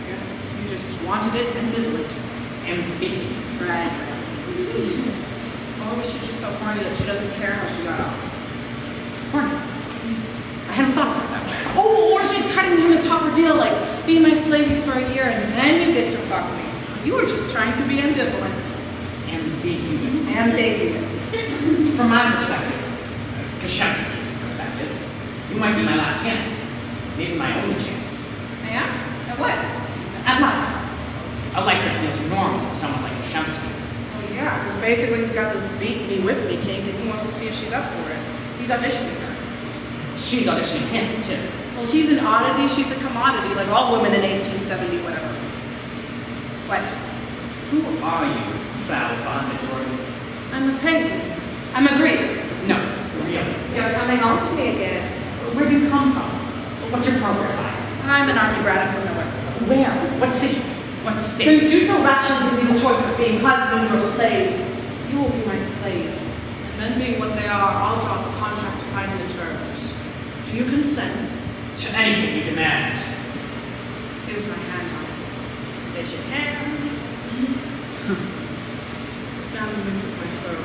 Guess you just wanted it ambivalent. Ambiguous. Right. Or was she just so horny that she doesn't care how she got off? Horny. I hadn't thought about it that way. Oh, or she's cutting him a tougher deal, like, be my slavey for a year and then you get to fuck me. You were just trying to be ambivalent. Ambiguous. Ambiguous. From my perspective, Kashemski's perspective, you might be my last chance. Maybe my only chance. Yeah? At what? At life. A life that feels normal to someone like Kashemski. Well, yeah, because basically he's got this beat me, whip me kink and he wants to see if she's up for it. He's auditioning her. She's auditioning him, too. Well, he's an oddity, she's a commodity, like all women in 1870, whatever. What? Who are you, Val Vanda Jordan? I'm a pagan. I'm a Greek. No, really. You're coming on to me again. Where do you come from? What's your program like? I'm an army brat from nowhere. Where? What city? What state? Since you so rationally give me the choice of being husband or slave, you will be my slave. And men being what they are, I'll draw up a contract defining the terms. Do you consent? To anything you demand. Here's my hand on it. There's your hands. Down the middle of my fur.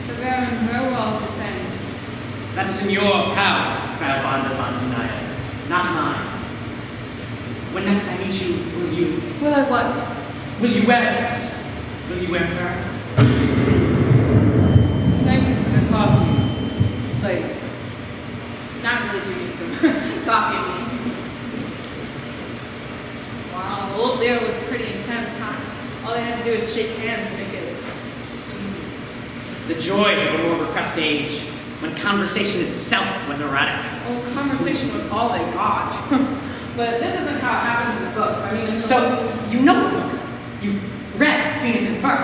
So Baron, where will all descend? That is in your power, Val Vanda Vandunaya, not mine. When next I meet you, will you... Will I what? Will you wear this? Will you wear fur? Thank you for the coffee, slave. Not really drinking some coffee. Wow, the old there was pretty intense, huh? All they had to do is shake hands and make it steamy. The joys of a more repressed age, when conversation itself was erratic. Well, conversation was all they got. But this isn't how it happens in the books. I mean, it's So, you know the book. You've read Venus and Fur.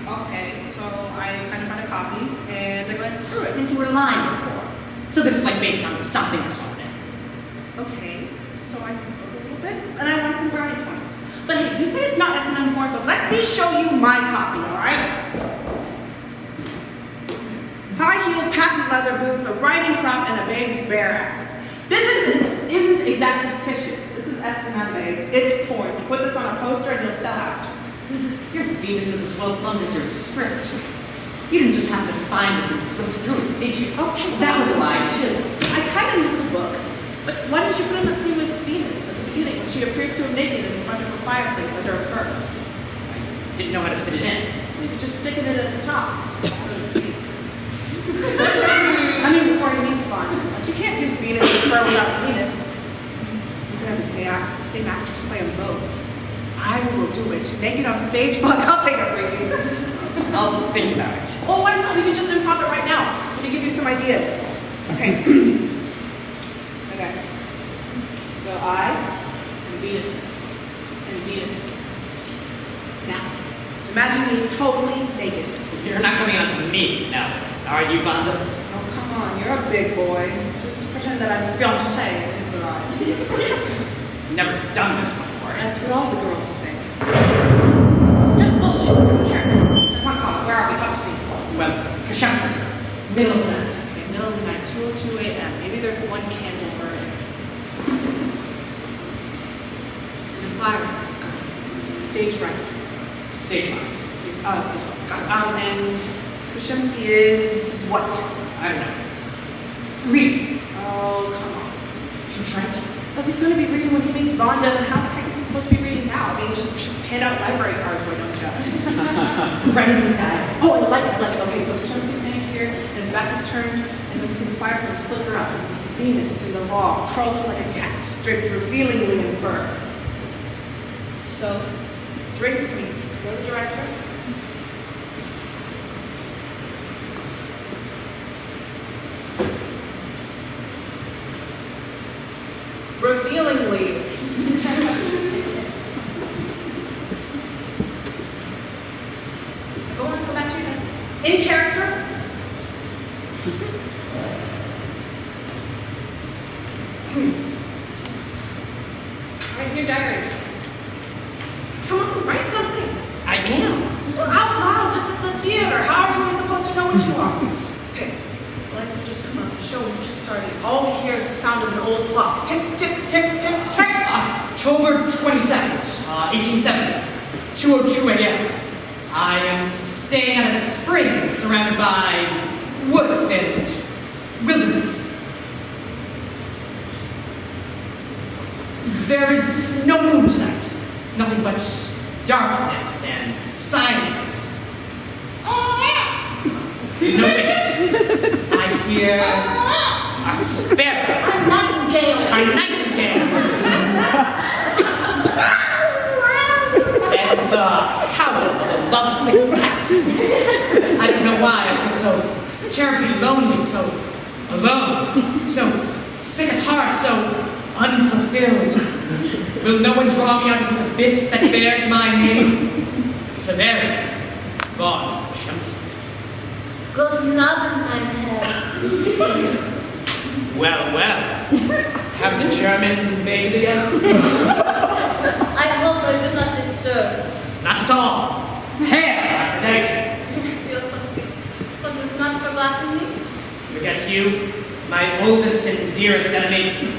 okay, so I kind of found a copy and I glanced through it. And you were lying before. So this is like based on something or something. Okay, so I can look a little bit and I want some brownie points. But hey, you say it's not S&M porn, but let me show you my copy, alright? High-heeled patent leather boots, a riding crop, and a baby's bare ass. This isn't exactly tissue. This is S&M, babe. It's porn. You put this on a poster and you'll sell out. Your Venus is as well plumbed as your script. You didn't just happen to find this and flip through it, did you? Okay, so that was a lie, too. I kind of knew the book, but why didn't you put in that scene with Venus at the beginning when she appears to him naked in front of a fireplace under a fir? I didn't know how to fit it in. You could just stick it at the top, so to speak. I mean, before he meets Vanda. Like, you can't do Venus and fur without Venus. You can have the same actress play them both. I will do it. Naked on stage, fuck, I'll take it for you. I'll think about it. Oh, why not? We can just improv it right now. Let me give you some ideas. Okay. Okay. So I am Venus and Venus. Now, imagine me totally naked. You're not coming on to me now, are you, Vanda? Oh, come on, you're a big boy. Just pretend that I'm fiancé in his eyes. Never done this before. That's what all the girls say. Just bullshit, so be careful. Come on, call. Where are we? Talk to me. Well, Kashemski's middle of the night. Okay, middle of the night, 2:02 a.m. Maybe there's one candle burning. And a flower outside. Stage right. Stage line. Oh, that's stage right. Got it. And Kashemski is what? I don't know. Read. Oh, come on. Too trench. Well, if he's going to be reading when he meets Vanda, how the heck is he supposed to be reading now? I mean, just hand out library cards, why don't you? Right in the sky. Oh, I like it. Okay, so Kashemski's standing here, and his back is turned, and then we see the fireplace flicker up, and we see Venus in the wall, curled up like a cat, draped revealingly in fur. So, drink with me. You're the director. Revealingly. In character? Write your diary. Come on, write something. I am. Well, out loud. This is the theater. How are we supposed to know what you are? Okay. The lights have just come up. The show has just started. All we hear is the sound of an old clock. Tick, tick, tick, tick, tick. October 22nd, 1870, 2:02 a.m. I am staying out at a spring surrounded by woods and wilderness. There is no moon tonight. Nothing but darkness and silence. No witness. I hear a sparrow. A nightingale. A nightingale. And the howl of a lovesick cat. I don't know why I feel so terribly lonely, so alone, so sick at heart, so unfulfilled. Will no one draw me out of this abyss that bears my name? Severely, God, Shemsi. Good night, my head. Well, well. Have the Germans invaded again? I hope I do not disturb. Not at all. Hair, Aphrodite. You're so sweet. So you've not forgotten me? Forget you, my oldest and dearest enemy.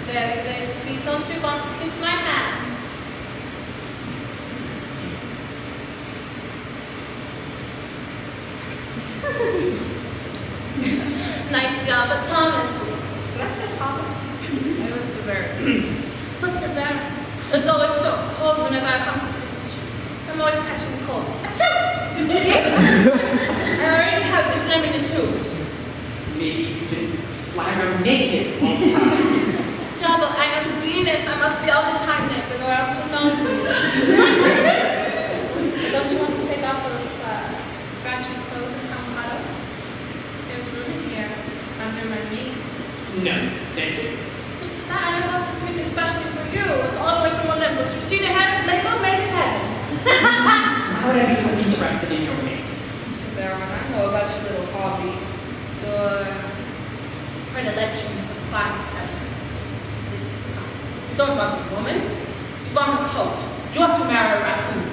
Very, very sweet. Don't you want to kiss my hand? Nice job, but Thomas. Did I say Thomas? I went Severa. What's Severa? It's always so cold whenever I come to this. I'm always catching cold. Achoo! You see it? I already have inflammatory tubes. Maybe you didn't fly around naked all the time. Jabba, I am Venus. I must be all the time naked or else who knows me. Don't you want to take off those scratchy clothes and come huddle? There's room in here under my knee. No, thank you. I love this week especially for you. It's all the way from Olympus. You see the head? Label made in heaven. Why would I be so interested in your name? So Baron, I know about your little hobby. Your predilection for fine heads. It's disgusting. You don't want a woman. You want a coat. You want to marry a raccoon.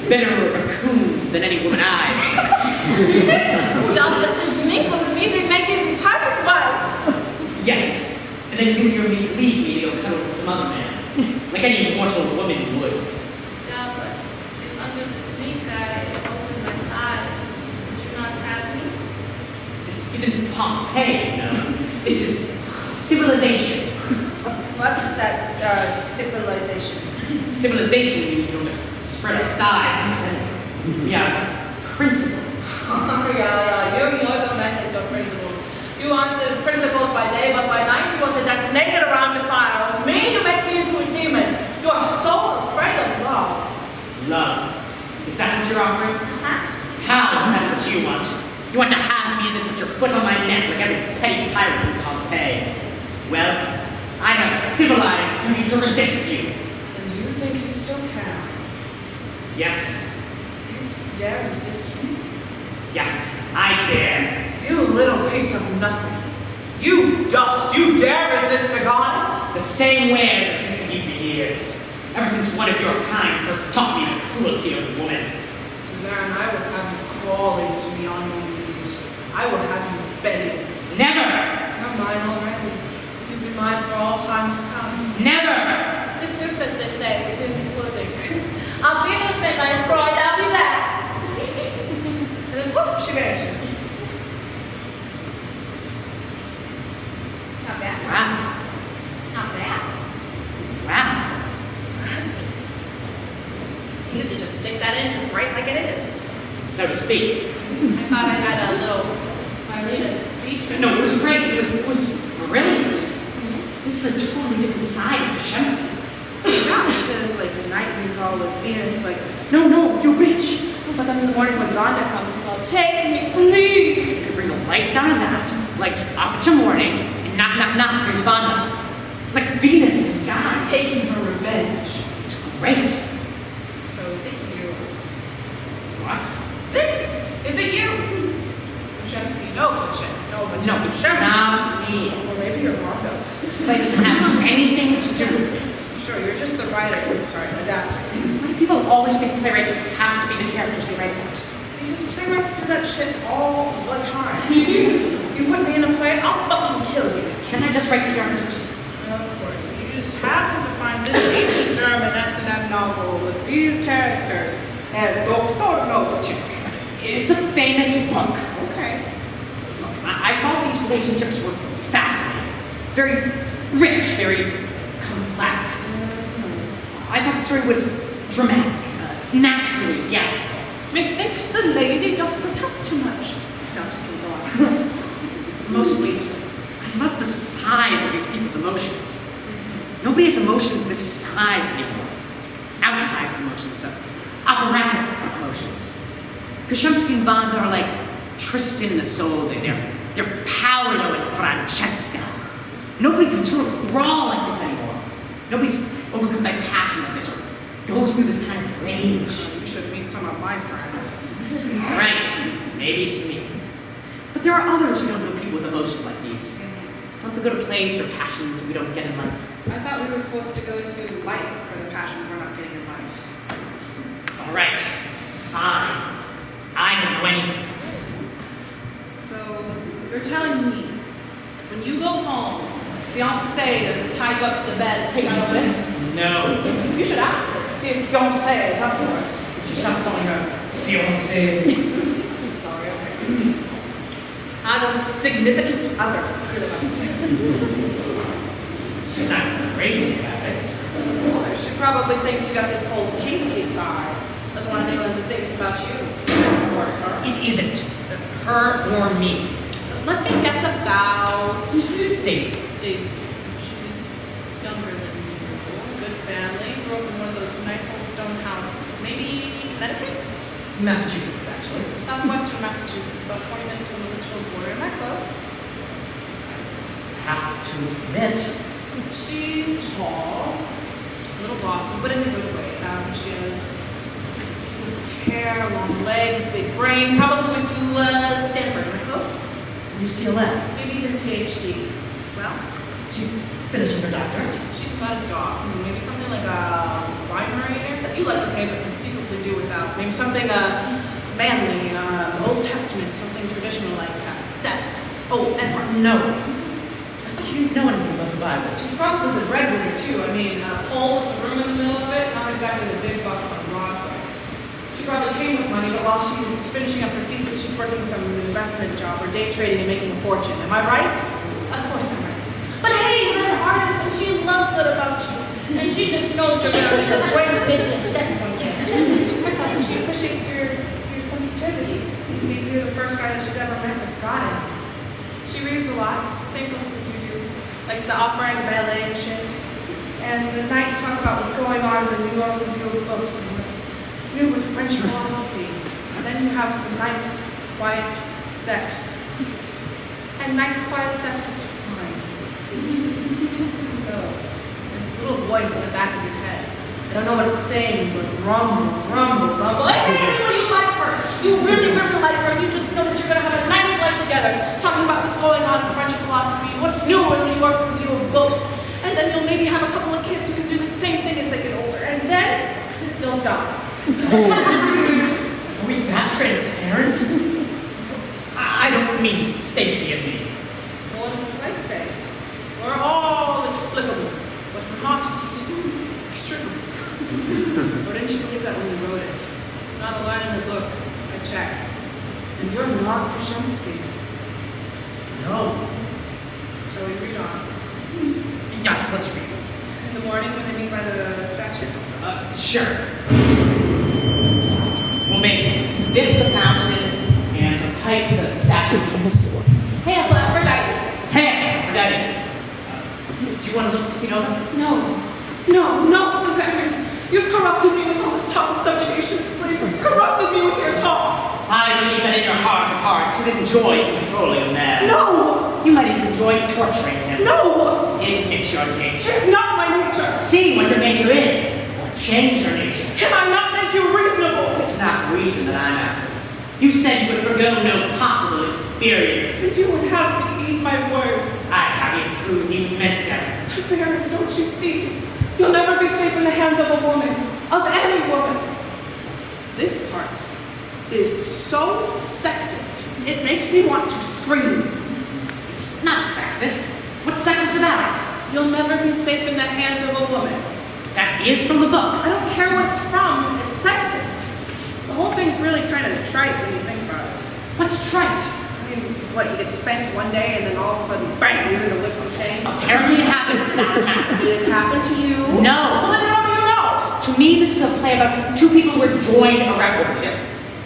Better a raccoon than any woman I. John, but this mink to me would make you a perfect wife. Yes, and then you and me leave me to go cuddle with some other man. Like any mortal woman would. Yeah, but if under this mink I open my eyes, would you not have me? This isn't Pompeii, no. This is civilization. What is that civilization? Civilization means you don't just spread out thighs. We have principle. Yeah, you know don't make your principles. You want the principles by day, but by night you want to dance naked around the fire. To me, you make me into a demon. You are so afraid of love. Love. Is that what you're offering? How? That's what you want. You want to have me and then put your foot on my neck like every petty tyrant in Pompeii. Well, I have a civilized duty to resist you. And do you think you still can? Yes. You dare resist me? Yes, I dare. You little piece of nothing. You dust. You dare resist a goddess? The same way I've resisted you for years. Ever since one of your kind first taught me the cruelty of woman. Suzanna, I will have you crawling to me on your knees. I will have you begging. Never! You're mine already. You'll be mine for all time to come. Never! The purpose, they say, is in the pudding. I'll be there, say my bride, I'll be back. And then whoop, she vanishes. Not bad. Wow. Not bad. Wow. You could just stick that in just right like it is. So to speak. I thought I had a little Marlena feature. No, it was great. It was brilliant. This is a totally different side of Shemsi. Yeah, because like the night he's all with Venus, like, no, you're rich. But then in the morning when Vanda comes, he's all, take me, please. You bring the lights down to that, lights up to morning, and knock, there's Vanda. Like Venus in the sky. Taking her revenge. It's great. So is it you? What? This place doesn't have anything to do with me. Sure, you're just the writer. Sorry, adapter. Why do people always think playwrights have to be the characters they write about? Because playwrights do that shit all the time. You put me in a play, I'll fucking kill you. Can't I just write characters? Of course. You just happen to find this ancient German S&M novel with these characters. And don't know what you. It's a famous book. Okay. I thought these relationships were fascinating, very rich, very complex. I thought the story was dramatic, naturally theatrical. Methinks the lady doth protest too much. No, just go on. Mostly, I love the size of these people's emotions. Nobody has emotions this size anymore. Outsized emotions, operatic emotions. Kashumsky and Vanda are like Tristan and Isolde. They're Paolo and Francesca. Nobody's in total thrall like this anymore. Nobody's overcome by passion like this or goes through this kind of rage. You should meet some of my friends. All right, maybe it's me. But there are others who don't know people with emotions like these. Don't we go to plays for passions we don't get in life? I thought we were supposed to go to life for the passions we're not getting in life. All right, fine. I don't know anything. So, you're telling me, when you go home, fiancé doesn't tie you up to the bed and take you over there? No. You should ask her, see if fiancé is up for it. Could you stop calling her fiancé? Sorry, okay. Anna's significant other. She's not crazy about it. Well, she probably thinks you got this whole kinky side. Doesn't want anyone to think it's about you. Or her. It isn't. Her or me. Let me guess about Stacy. Stacy. She's younger than me. Good family. Grew up in one of those nice old stone houses. Maybe Connecticut? Massachusetts, actually. Southwestern Massachusetts. About 20 minutes from the Litchfield border. Am I close? Have to admit. She's tall. A little bossy, but in a good way. She has hair, long legs, big brain. Probably went to Stanford. Am I close? UCLA. Maybe even PhD. Well, She's finishing her doctorate. she's got a dog. Maybe something like a Weimaraner that you like, okay, but can secretly do without. Maybe something manly, Old Testament, something traditional like Seth. Oh, Ezra. No. I thought you didn't know anything about the Bible. She's probably the breadwinner too. I mean, pole with a room in the middle of it, not exactly the big bucks on Broadway. She probably came with money, but while she's finishing up her thesis, she's working some investment job or day trading and making a fortune. Am I right? Of course I'm right. But hey, you're an artist and she loves it about you. And she just knows you're gonna be a great business. That's one thing. Because she appreciates your sensitivity. Maybe you're the first guy that she's ever met that's got it. She reads a lot, same books as you do. Likes the opera and the ballet and shit. And at night you talk about what's going on in the New York Review of Books and what's new with French philosophy. And then you have some nice, quiet sex. And nice, quiet sex is fine. Oh, there's this little voice in the back of your head. I don't know what it's saying, but rumble, rumble, rumble. Hey, you like her. You really, really like her. You just know that you're going to have a nice life together, talking about what's going on in French philosophy, what's new in the New York Review of Books. And then you'll maybe have a couple of kids who can do the same thing as they get older. And then they'll die. Are we that transparent? I don't mean Stacy and me. Well, what does the right say? We're all explicable, but we're not extricable. Or didn't you believe that when you wrote it? It's not a line in the book. I checked. And you're not Kashumsky. No. Shall we read on? Yes, let's read. In the morning when they meet by the statue? Sure. We'll make this the fountain and the pipe the statue piece. Hey, Aphrodite. Hey, Aphrodite. Do you want to look the scene over? No, Suzanna. You've corrupted me with all this talk of subjugation and slavery. Corrupted me with your talk. I believe that in your heart of hearts you enjoy controlling a man. No! You might even enjoy torturing him. No! It's your nature. It's not my nature. See what your nature is, or change your nature. Can I not make you reasonable? It's not reason that I'm after. You said you would forgo no possible experience. And you would have me eat my words. I have happy and true you met them. So Baron, don't you see? You'll never be safe in the hands of a woman, of any woman. This part is so sexist. It makes me want to scream. It's not sexist. What's sexist about it? You'll never be safe in the hands of a woman. That is from the book. I don't care what it's from. It's sexist. The whole thing's really kind of trite when you think about it. What's trite? I mean, what, you get spanked one day and then all of a sudden, bang, you're in the whips and chains? Apparently it happened to Suzanna. Did it happen to you? No. Well, then how do you know? To me, this is a play about two people who are joined around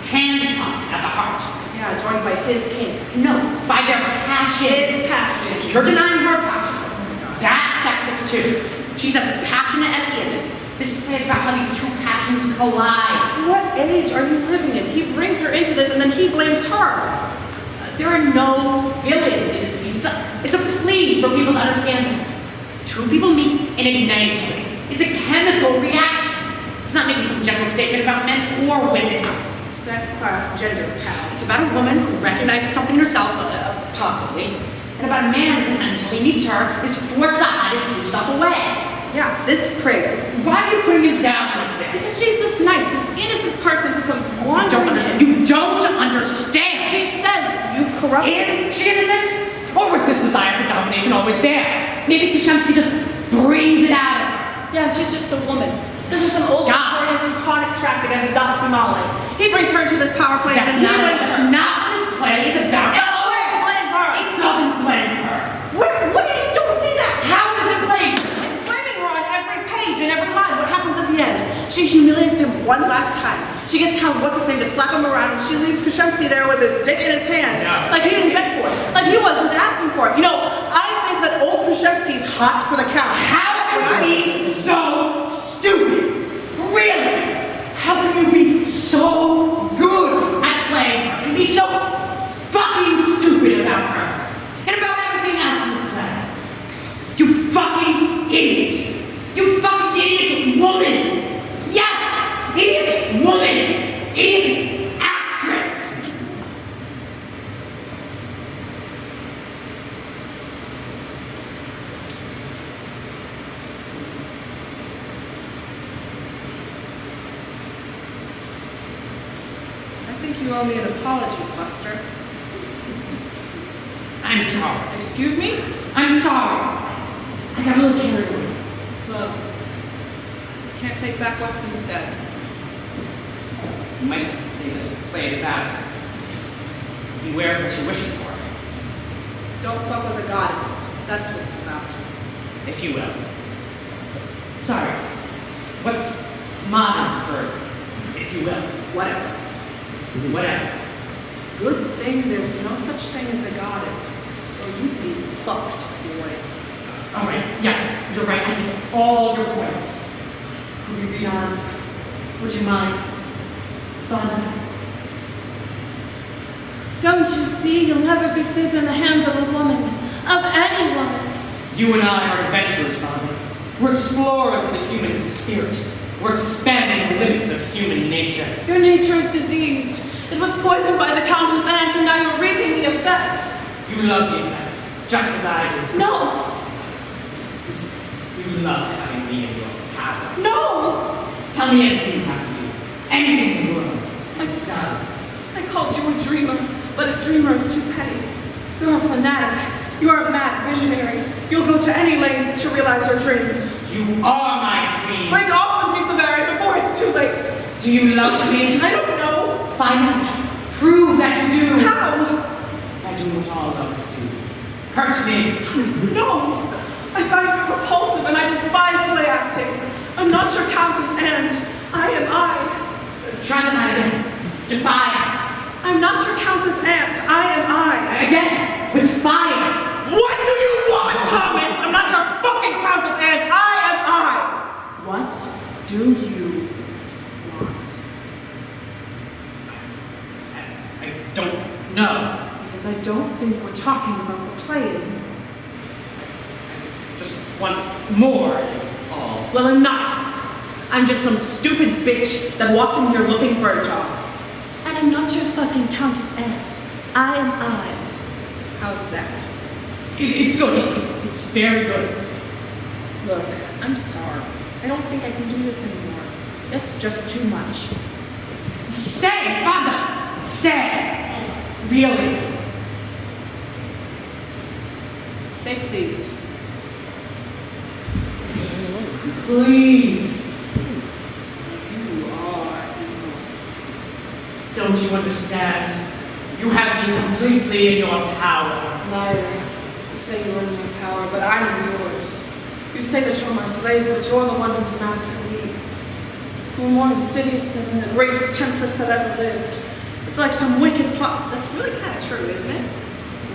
hand-pumped at the heart. Yeah, joined by his king. No, by their passion. His passion. You're denying her passion. That's sexist too. She's as passionate as he is. This play is about how these two passions collide. What age are you living in? He brings her into this and then he blames her. There are no villains in this piece. It's a plea for people to understand that. Two people meet and ignite each other. It's a chemical reaction. It's not making some general statement about men or women. Sex, class, gender, power. It's about a woman who recognizes something in herself, possibly, and about a man who, until he meets her, is forced to hide his true self away. Yeah, this prayer. Why do you bring him down like this? She's this nice, this innocent person becomes wandering. You don't understand. She says you've corrupted. Is she innocent? Or was this desire for domination always there? Maybe Kashemsky just brings it out of her. Yeah, she's just a woman. This is some old Victorian Teutonic track against Dastimale. He brings her into this power play and That's then he blames not what this play is about. Oh, wait, blame her. It doesn't blame her. What do you don't see that? How does it blame her? It's blaming her on every page and every line. What happens at the end? She humiliates him one last time. She gets Count what's-his-name to slap him around and she leaves Kashemsky there with his dick in his hand. No. Like he didn't beg for it. Like he wasn't asking for it. You know, I think that old Kashemsky's hot for the Count. How can you be so stupid? Really? How can you be so good at playing her and be so fucking stupid about her and about everything else in the play? You fucking idiot! You fucking idiot woman! Yes! Idiot woman! Idiot actress! I think you owe me an apology, Buster. I'm sorry. Excuse me? I'm sorry. I got a little carried away. Well, can't take back what's been said. You might say this play is about beware of what you wish for, Don't fuck with a goddess. That's what it's about. if you will. Sorry. What's modern for, if you will? Whatever. Whatever. Good thing there's no such thing as a goddess, or you'd be fucked, boy. All right. Yes, you're right. I take all your points. Could you read on? Would you mind? Vanda? Don't you see, you'll never be safe in the hands of a woman, of any woman. You and I are adventurers, Vanda. We're explorers of the human spirit. We're expanding the limits of human nature. Your nature is diseased. It was poisoned by the Countess ants, and now you're reaping the effects. You love the effects, just as I do. No, You love having me in your power. no! Tell me anything you have to do. Anything in the world. It's done. I called you a dreamer, but a dreamer is too petty. You're a fanatic. You're a mad visionary. You'll go to any lengths to realize your dreams. You are my dream. Break off with me, Savary, before it's too late. Do you love me? I don't know. Find out. Prove that you do. How? By doing what all lovers do. Hurt me. No. I find you repulsive and I despise play acting. I'm not your Countess and I am I. Try the night again. Defy. I'm not your Countess aunt. I am I. Again. With fire. What do you want, Thomas? I'm not your fucking Countess aunt. I am I. What do you want? I don't know. Because I don't think we're talking about the play anymore. Just want more, that's all. Well, I'm not. I'm just some stupid bitch that walked in here looking for a job. And I'm not your fucking Countess aunt. I am I. How's that? It's good. It's very good. Look, I'm sorry. I don't think I can do this anymore. It's just too much. Stay, Vanda! Stay! Really? Say please. Please. You are evil. Don't you understand? You have me completely in your power. Liar. You say you're in my power, but I'm yours. You say that you're my slave, but you're the one who's mastered me. You're more insidious than the greatest temptress that ever lived. It's like some wicked plot. That's really kind of true, isn't it?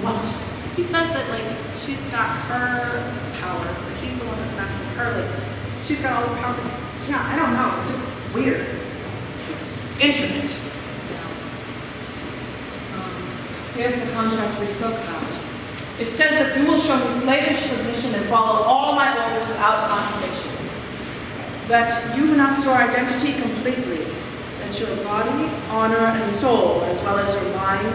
What? He says that, like, she's got her power, but he's the one that's mastered her. Like, she's got all this power. Yeah, I don't know. It's just weird. It's intricate. Here's the contract we spoke about. It says that you will show me slavish submission and follow all my orders without contradiction. That you renounce your identity completely. That your body, honor, and soul, as well as your mind,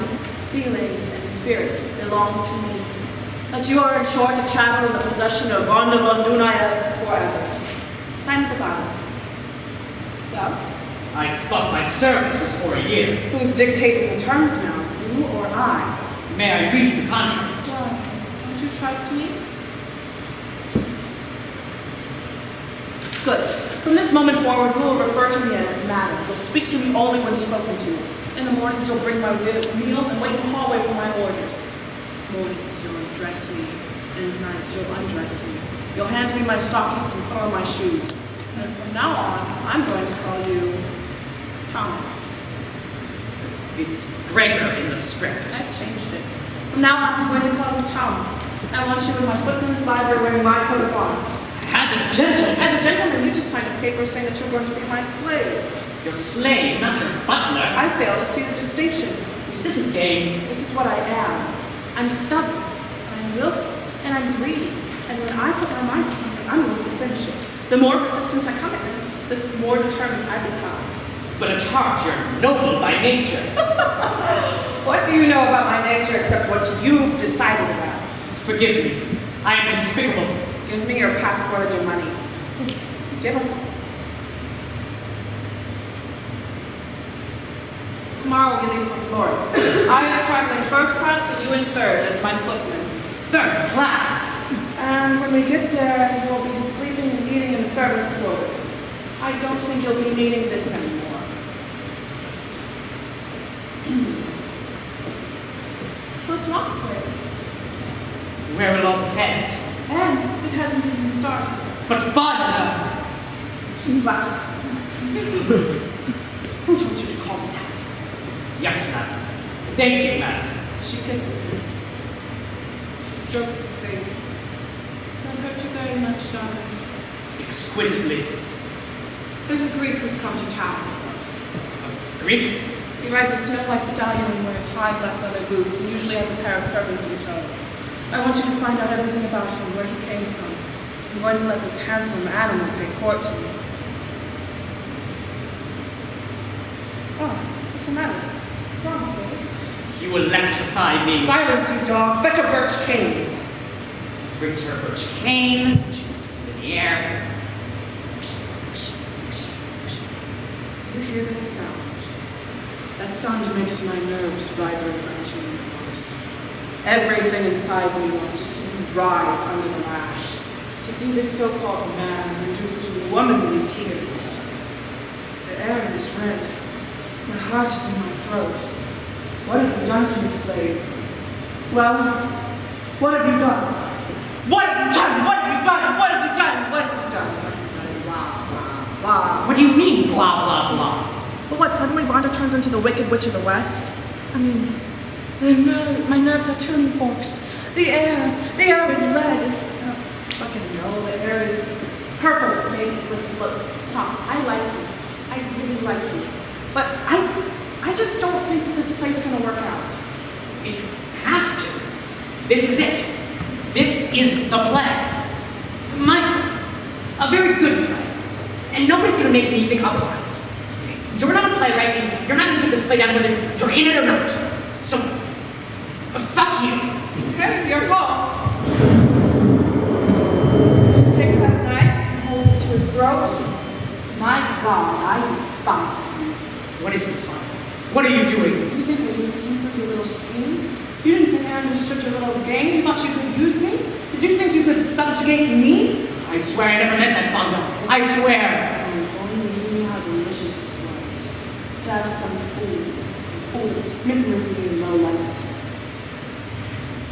feelings, and spirit, belong to me. That you are in short to chattel in the possession of Vanda forever. Sign the bottom. Well, I thought my service was for a year. who's dictating the terms now? You or I? May I read the contract? Don't you trust me? Good. From this moment forward, you will refer to me as madam. You'll speak to me only when spoken to. In the mornings, you'll bring my meals and wait in the hallway for my orders. Mornings, you'll dress me. And at night, you'll undress me. You'll hand me my stockings and put on my shoes. And from now on, I'm going to call you Thomas. It's Gregor in the script. I changed it. From now on, I'm going to call you Thomas. I want you in my footman's library wearing my coat of arms. As a gentleman. As a gentleman, you just signed a paper saying that you're going to be my slave. Your slave, not your butler. I fail to see the distinction. Is this a game? This is what I am. I'm stubborn, I'm willful, and I'm greedy. And when I put my mind to something, I'm willing to finish it. The more resistance I come against, the more determined I become. But at heart, you're noble by nature. What do you know about my nature except what you've decided about? Forgive me. I am despicable. Give me your passport and your money. Give them. Tomorrow we leave for Flores. I am traveling first class and you in third as my footman. Third class. And when we get there, you will be sleeping and eating in the servants' quarters. I don't think you'll be needing this anymore. What's wrong, sir? Where will all this end? And it hasn't even started. But Vanda! She slaps me. Who told you to call me that? Yes, madam. Thank you, madam. She kisses him. She strokes his face. That hurt you very much, darling. Exquisitely. There's a Greek who's come to town. A Greek? He rides a snow-white stallion and wears high black leather boots and usually has a pair of servants in tow. I want you to find out everything about him, where he came from. I'm going to let this handsome animal pay court to me. Oh, what's the matter? What's wrong, sir? You electrify me. Silence, you dog. Fetch a birch cane. Brings her birch cane. Chases in the air. You hear that sound? That sound makes my nerves vibrate unto force. Everything inside me wants to see you writhe under the lash. To see this so-called man reduced to womanly tears. The air is red. My heart is in my throat. What have you done to me, slave? Well, what have you done? What have you done? What have you done? What have you done? What have you done? What have you done? Blah, blah, blah. What do you mean, blah, blah, blah? But what, suddenly Vanda turns into the Wicked Witch of the West? I mean, my nerves are tuning forks. The air is red. Fucking no, the air is purple, maybe with, look, Tom, I like you. I really like you. But I just don't think that this play's gonna work out. It has to. This is it. This is the play. A very good play. And nobody's gonna make me think otherwise. You're not a playwright, you're not gonna take this play down whether you're in it or not. So, fuck you. Okay, your call. throat? My God, I despise you. What is this, Vanda? What are you doing? You think I didn't see through your little scheme? You didn't think I understood your little game? You thought you could use me? Did you think you could subjugate me? I swear I never meant that, Vanda. I swear. Oh, if only you knew how delicious this was. To have some fools smitten with me in low lights.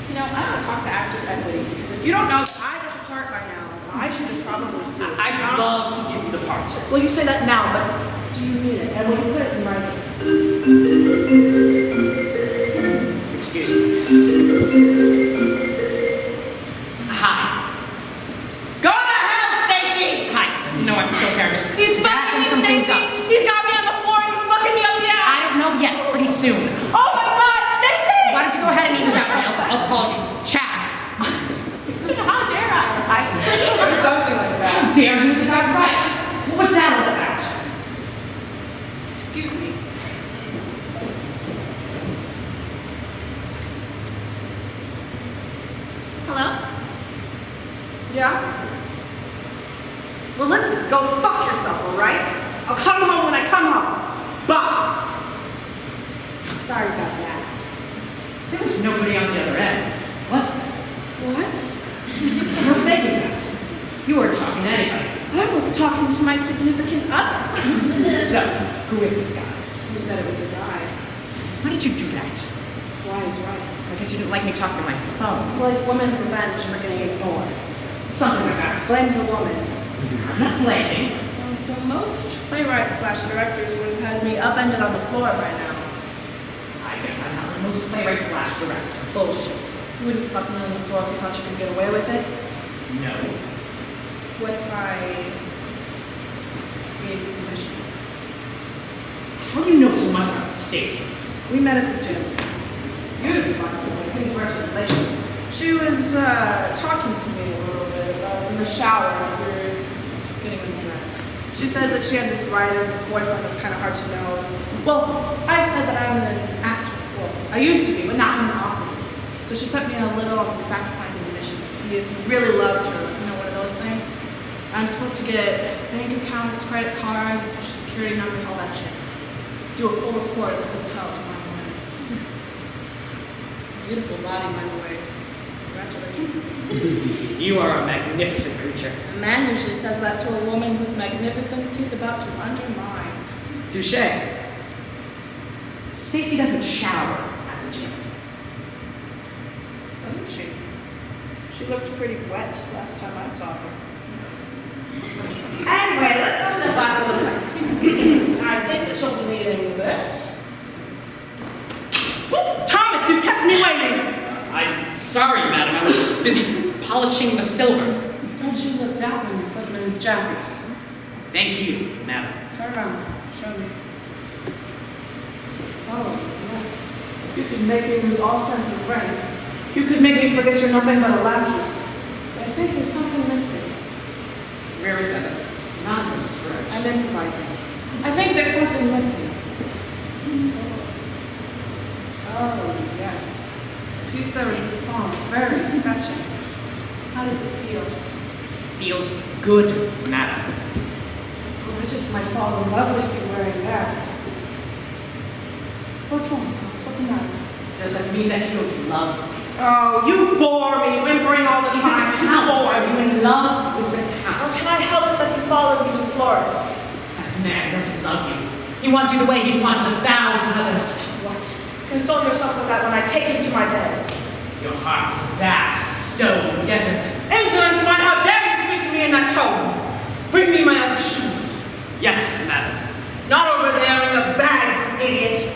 You know, I don't talk to actors equity because if you don't know that I got the part by now, I should just probably sue. I'd love to give you the part. Well, you say that now, but do you mean it? And will you put it in writing? Excuse me. Hi. Go to hell, Stacy! Hi. No, I'm still careless. He's fucking me, some things Stacy! up. He's got me on the floor, he's fucking me up the ass! I don't know yet. Pretty soon. Oh my God, Stacy! Why don't you go ahead and eat without me? I'll call you. Chat. How dare I? Or something like that. Dare you to not right. What was that all about? Excuse me. Hello? Yeah? Well, listen, go fuck yourself, all right? I'll come home when I come home. Bye. Sorry about that. There was nobody on the other end, was there? What? You're faking that. You weren't talking to anybody. I was talking to my significant other. So, who is this guy? You said it was a guy. Why did you do that? Why is right? I guess you didn't like me talking to my phone. It's like woman's revenge for getting ignored. Something like that. Blame the woman. I'm not blaming. Well, so most playwrights/directors would have had me upended on the floor by now. I guess I'm not the most playwright/director. Bullshit. You wouldn't fuck me on the floor if you thought you could get away with it. No. What if I gave you permission? How do you know so much about Stacy? We met at the gym. Beautiful, congratulations. She was talking to me a little bit about in the shower as we were getting undressed. She said that she had this writer, this boyfriend that's kind of hard to know. Well, I said that I'm an actress. Well, I used to be, but now I'm an opera. So she sent me a little fact-finding mission to see if you really loved her. You know, one of those things. I'm supposed to get bank accounts, credit cards, social security numbers, all that shit. Do a full report at the hotel tomorrow morning. Beautiful body, by the way. Congratulations. You are a magnificent creature. A man usually says that to a woman whose magnificence he's about to undermine. Touché. Stacy doesn't shower at the gym. Doesn't she? She looked pretty wet last time I saw her. Anyway, let's go to the bottom of the thing. I think that you'll be needing this. Thomas, you've kept me waiting. I'm sorry, madam. I was busy polishing the silver. Don't you look down in your footman's jacket? Thank you, madam. Turn around. Show me. Oh, yes. You could make me lose all sense of rank. You could make me forget you're nothing but a lackey. I think there's something missing. Where is that? That's not the stretch. I'm improvising. I think there's something missing. Oh, yes. Piece de resistance. Very fetching. How does it feel? Feels good, madam. Oh, I just might fall in love with you wearing that. What's wrong, Thomas? What's the matter? Does that mean that you don't love me? Oh, you bore me, whimpering all the time. How are you in love with the How count? can I help it that you followed me to Flores? That man doesn't love you. He wants you the way he's wanted 1,000 others. What? Console yourself with that when I take you to my bed. Your heart is a vast stone desert. Insolent swine, how dare you speak to me in that tone? Bring me my other shoes. Yes, madam. Not over there in the bag, you idiot.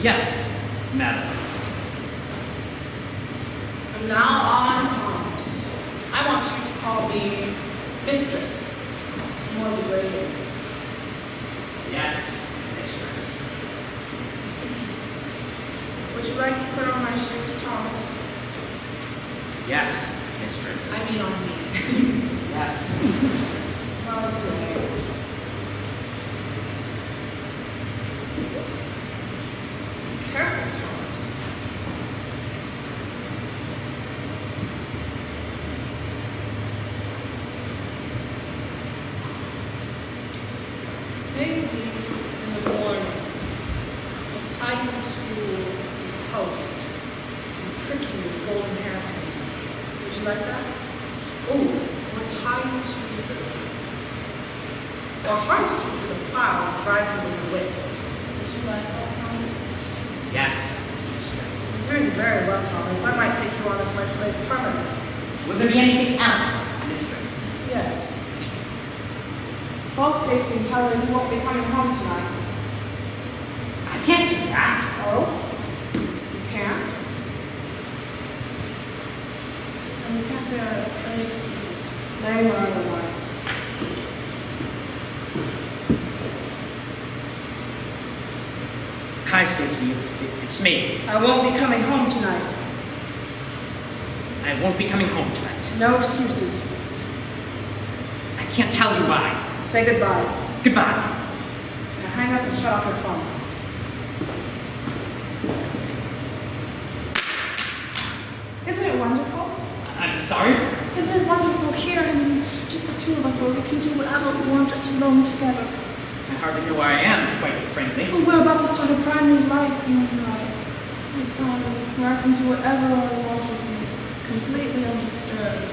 Yes, madam. From now on, Thomas, I want you to call me Mistress. It's more degrading. Yes, mistress. Would you like to put on my shoes, Thomas? Yes, mistress. I mean on me. Yes, mistress. Okay. Careful, Thomas. tie you to a post and prick you with golden hairpins. Would you like that? Oh, or tie you to the... or harness you to the plow and drive you in the whip. Would you like that, Thomas? Yes, mistress. You're doing very well, Thomas. I might take you on as my slave permanently. Will there be anything else, mistress? Yes. Paul Stacy and tell her you won't be coming home tonight. I can't do that. Oh? You can't? And you can't say any excuses, lame or otherwise. Hi, Stacy. It's me. I won't be coming home tonight. I won't be coming home tonight. No excuses. I can't tell you why. Say goodbye. Goodbye. Now hang up and shut off your phone. Isn't it wonderful? I'm sorry. Isn't it wonderful here and just the two of us where we can do whatever we want just alone together? I hardly know where I am, quite frankly. Well, we're about to start a brand new life, you and I. My darling, where I can do whatever I want with you, completely undisturbed.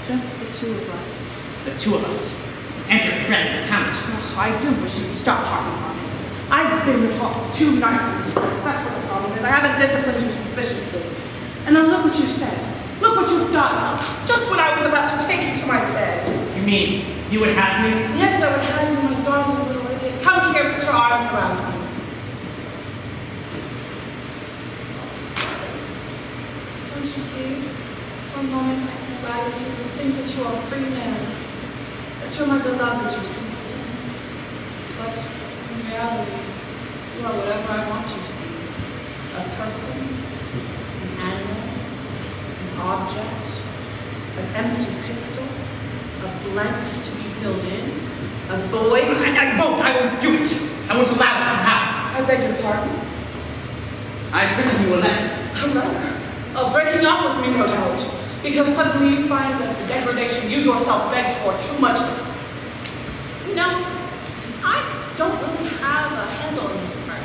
Just the two of us. The two of us. And your friend, the Count. Oh, I do wish you'd stop harping on it. I've been at home too nice of you. That's what the problem is. I haven't disciplined you sufficiently. And now look what you said. Look what you've done. Just when I was about to take you to my bed. You mean you would have me? Yes, I would have you, my darling little idiot. Come here, put your arms around me. Don't you see? For a moment I can gratitude and think that you are a free man. That you're my beloved, you see. But in reality, you are whatever I want you to be. A person, an animal, an object, an empty pistol, a blank to be filled in, a void. I won't do it. I won't allow it to happen. I beg your pardon? I've written you a letter. A letter? Oh, breaking off with me, no doubt. Because suddenly you find that the degradation you yourself begged for too much. You know, I don't really have a handle on this part.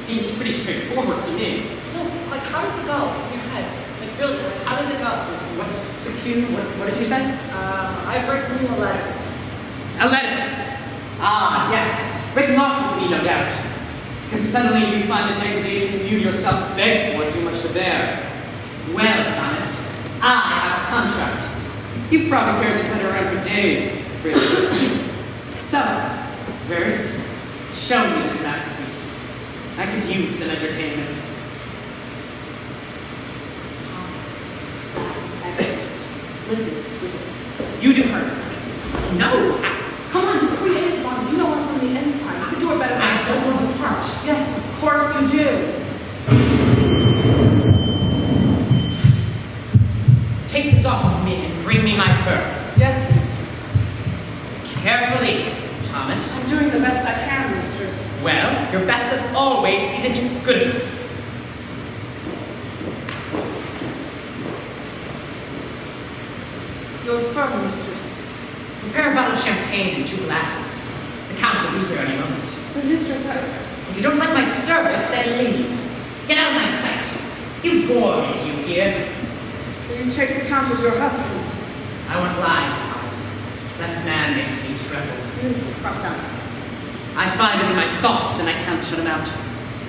Seems pretty straightforward to me. No, like how does it go in your head? Like really, like, how does it go? What's the cue? What did you say? I've written you a letter. A letter. Ah, yes. Written off with me, no doubt. Because suddenly you find the degradation you yourself begged for too much to bear. Well, Thomas, I have a contract. You've probably carried this letter around for days, Fritz. So, where is it? Show me this masterpiece. I could use some entertainment. Listen. You do her. No. Come on, create one. You know her from the inside. You can do it better than I don't know the part. Yes, of course you do. Take this off of me and bring me my fur. Yes, mistress. Carefully, Thomas. I'm doing the best I can, mistress. Well, your best as always isn't good enough. Your fur, mistress. Prepare a bottle of champagne and 2 glasses. The Count will be here any moment. But mistress, If you don't like my service, then leave. Get out of my sight. You bore me, do you hear? will you take the Count as your husband? I won't lie, Thomas. That man makes me tremble. Beautiful, cross down. I find him in my thoughts and I can't shut him out.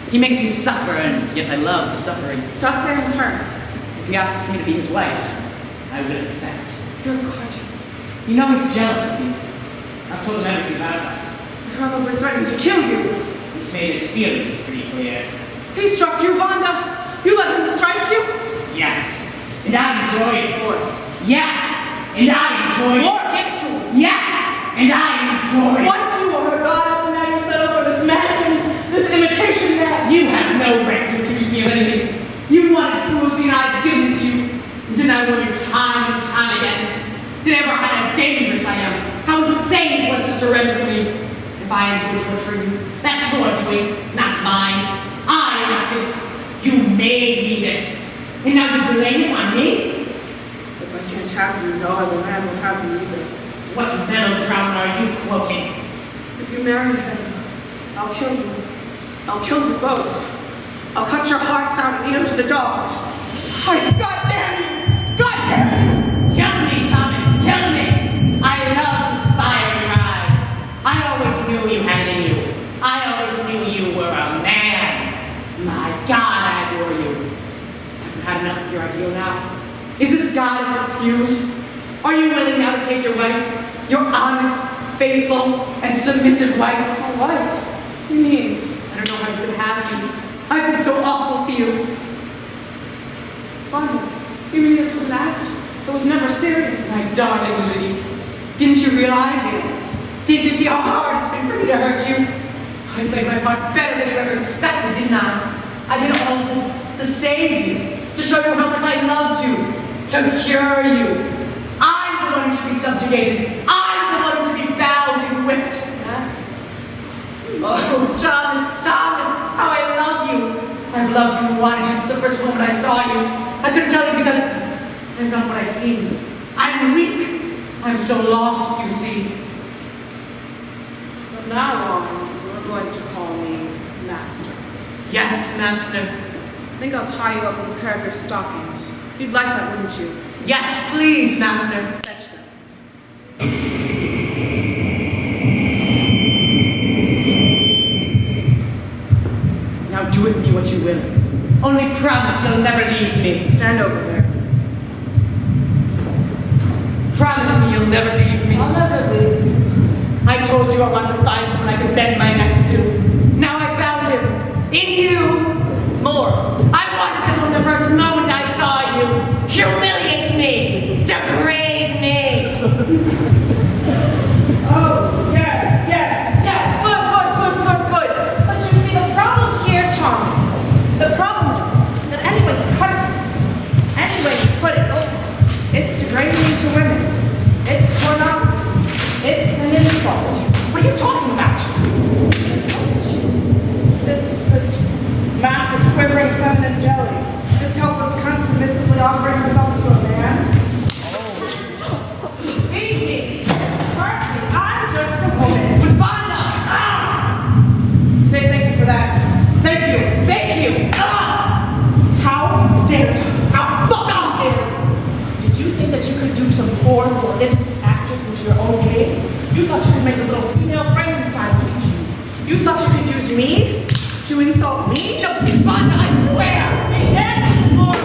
He makes me suffer, and yet I love the suffering. Stop there and turn. If he asks me to be his wife, I will accept. You're gorgeous. You know he's jealous of me. I've told him everything about us. He probably threatened to kill you. He's made his feelings pretty clear. He struck you, Vanda. You let him strike you? Yes, and I enjoyed it. Yes, and I enjoyed More, it. get to him. Yes, and I enjoyed it. Once you are a goddess, and now you settle for this mannequin, this imitation man. You have no right to accuse me of anything. You wanted cruelty and I've given it to you. Didn't I warn you time and time again? Did I ever hide how dangerous I am? How insane it was to surrender to me? If I enjoy torturing you, that's your doing, not mine. I like this. You made me this. And now you blame it on me? If I can't have you, no other man will have you either. What melodrama are you quoting? If you marry him, I'll kill you. I'll kill you both. I'll cut your hearts out and eat them to the dogs. God damn you! God damn you! Kill me, Thomas, kill me! I love this fire in your eyes. I always knew you had it in you. I always knew you were a man. My God, I adore you. Have you had enough of your ideal now? Is this God's excuse? Are you willing now to take your wife, your honest, faithful, and submissive wife? My wife? What do you mean? I don't know how you could have me. I've been so awful to you. Vanda, you mean this was an act? It was never serious. My darling Lydia, didn't you realize? Didn't you see how hard it's been for me to hurt you? I played my part better than you ever expected, didn't I? I did all of this to save you, to show you how much I loved you, to cure you. I'm the one who should be subjugated. I'm the one who should be bound and whipped. Oh, Thomas, how I love you. I've loved you and wanted you since the first moment I saw you. I couldn't tell you because I'm not what I seem. I'm weak. I'm so lost, you see. From now on, you're going to call me Master. Yes, Master. I think I'll tie you up with a pair of your stockings. You'd like that, wouldn't you? Yes, please, Master. Fetch them. Now do with me what you will. Only promise you'll never leave me. Stand over there. Promise me you'll never leave me. I'll never leave you. I told you I wanted to find someone I could bend my neck to. Now I found him. In you. More. I wanted this from the first moment I saw you. Humiliate me. Degrade me. Oh, yes. Good. But you see, the problem here, Tom, the problem is that any way you cut this, any way you put it, it's degrading to women. It's pornography. It's an insult. What are you talking about? This massive, quivering feminine jelly. This helpless cunt submissively offering herself to a man. Leave me. Hurt me. I'm just a woman. With Vanda! Say thank you for that. Thank you. How dare you? How fucking dare you? Did you think that you could dupe some poor innocent actress into your own game? You thought you could make a little female Frankenstein look at you. You thought you could use me to insult me? No, Vanda, I swear! Be dead, Lord.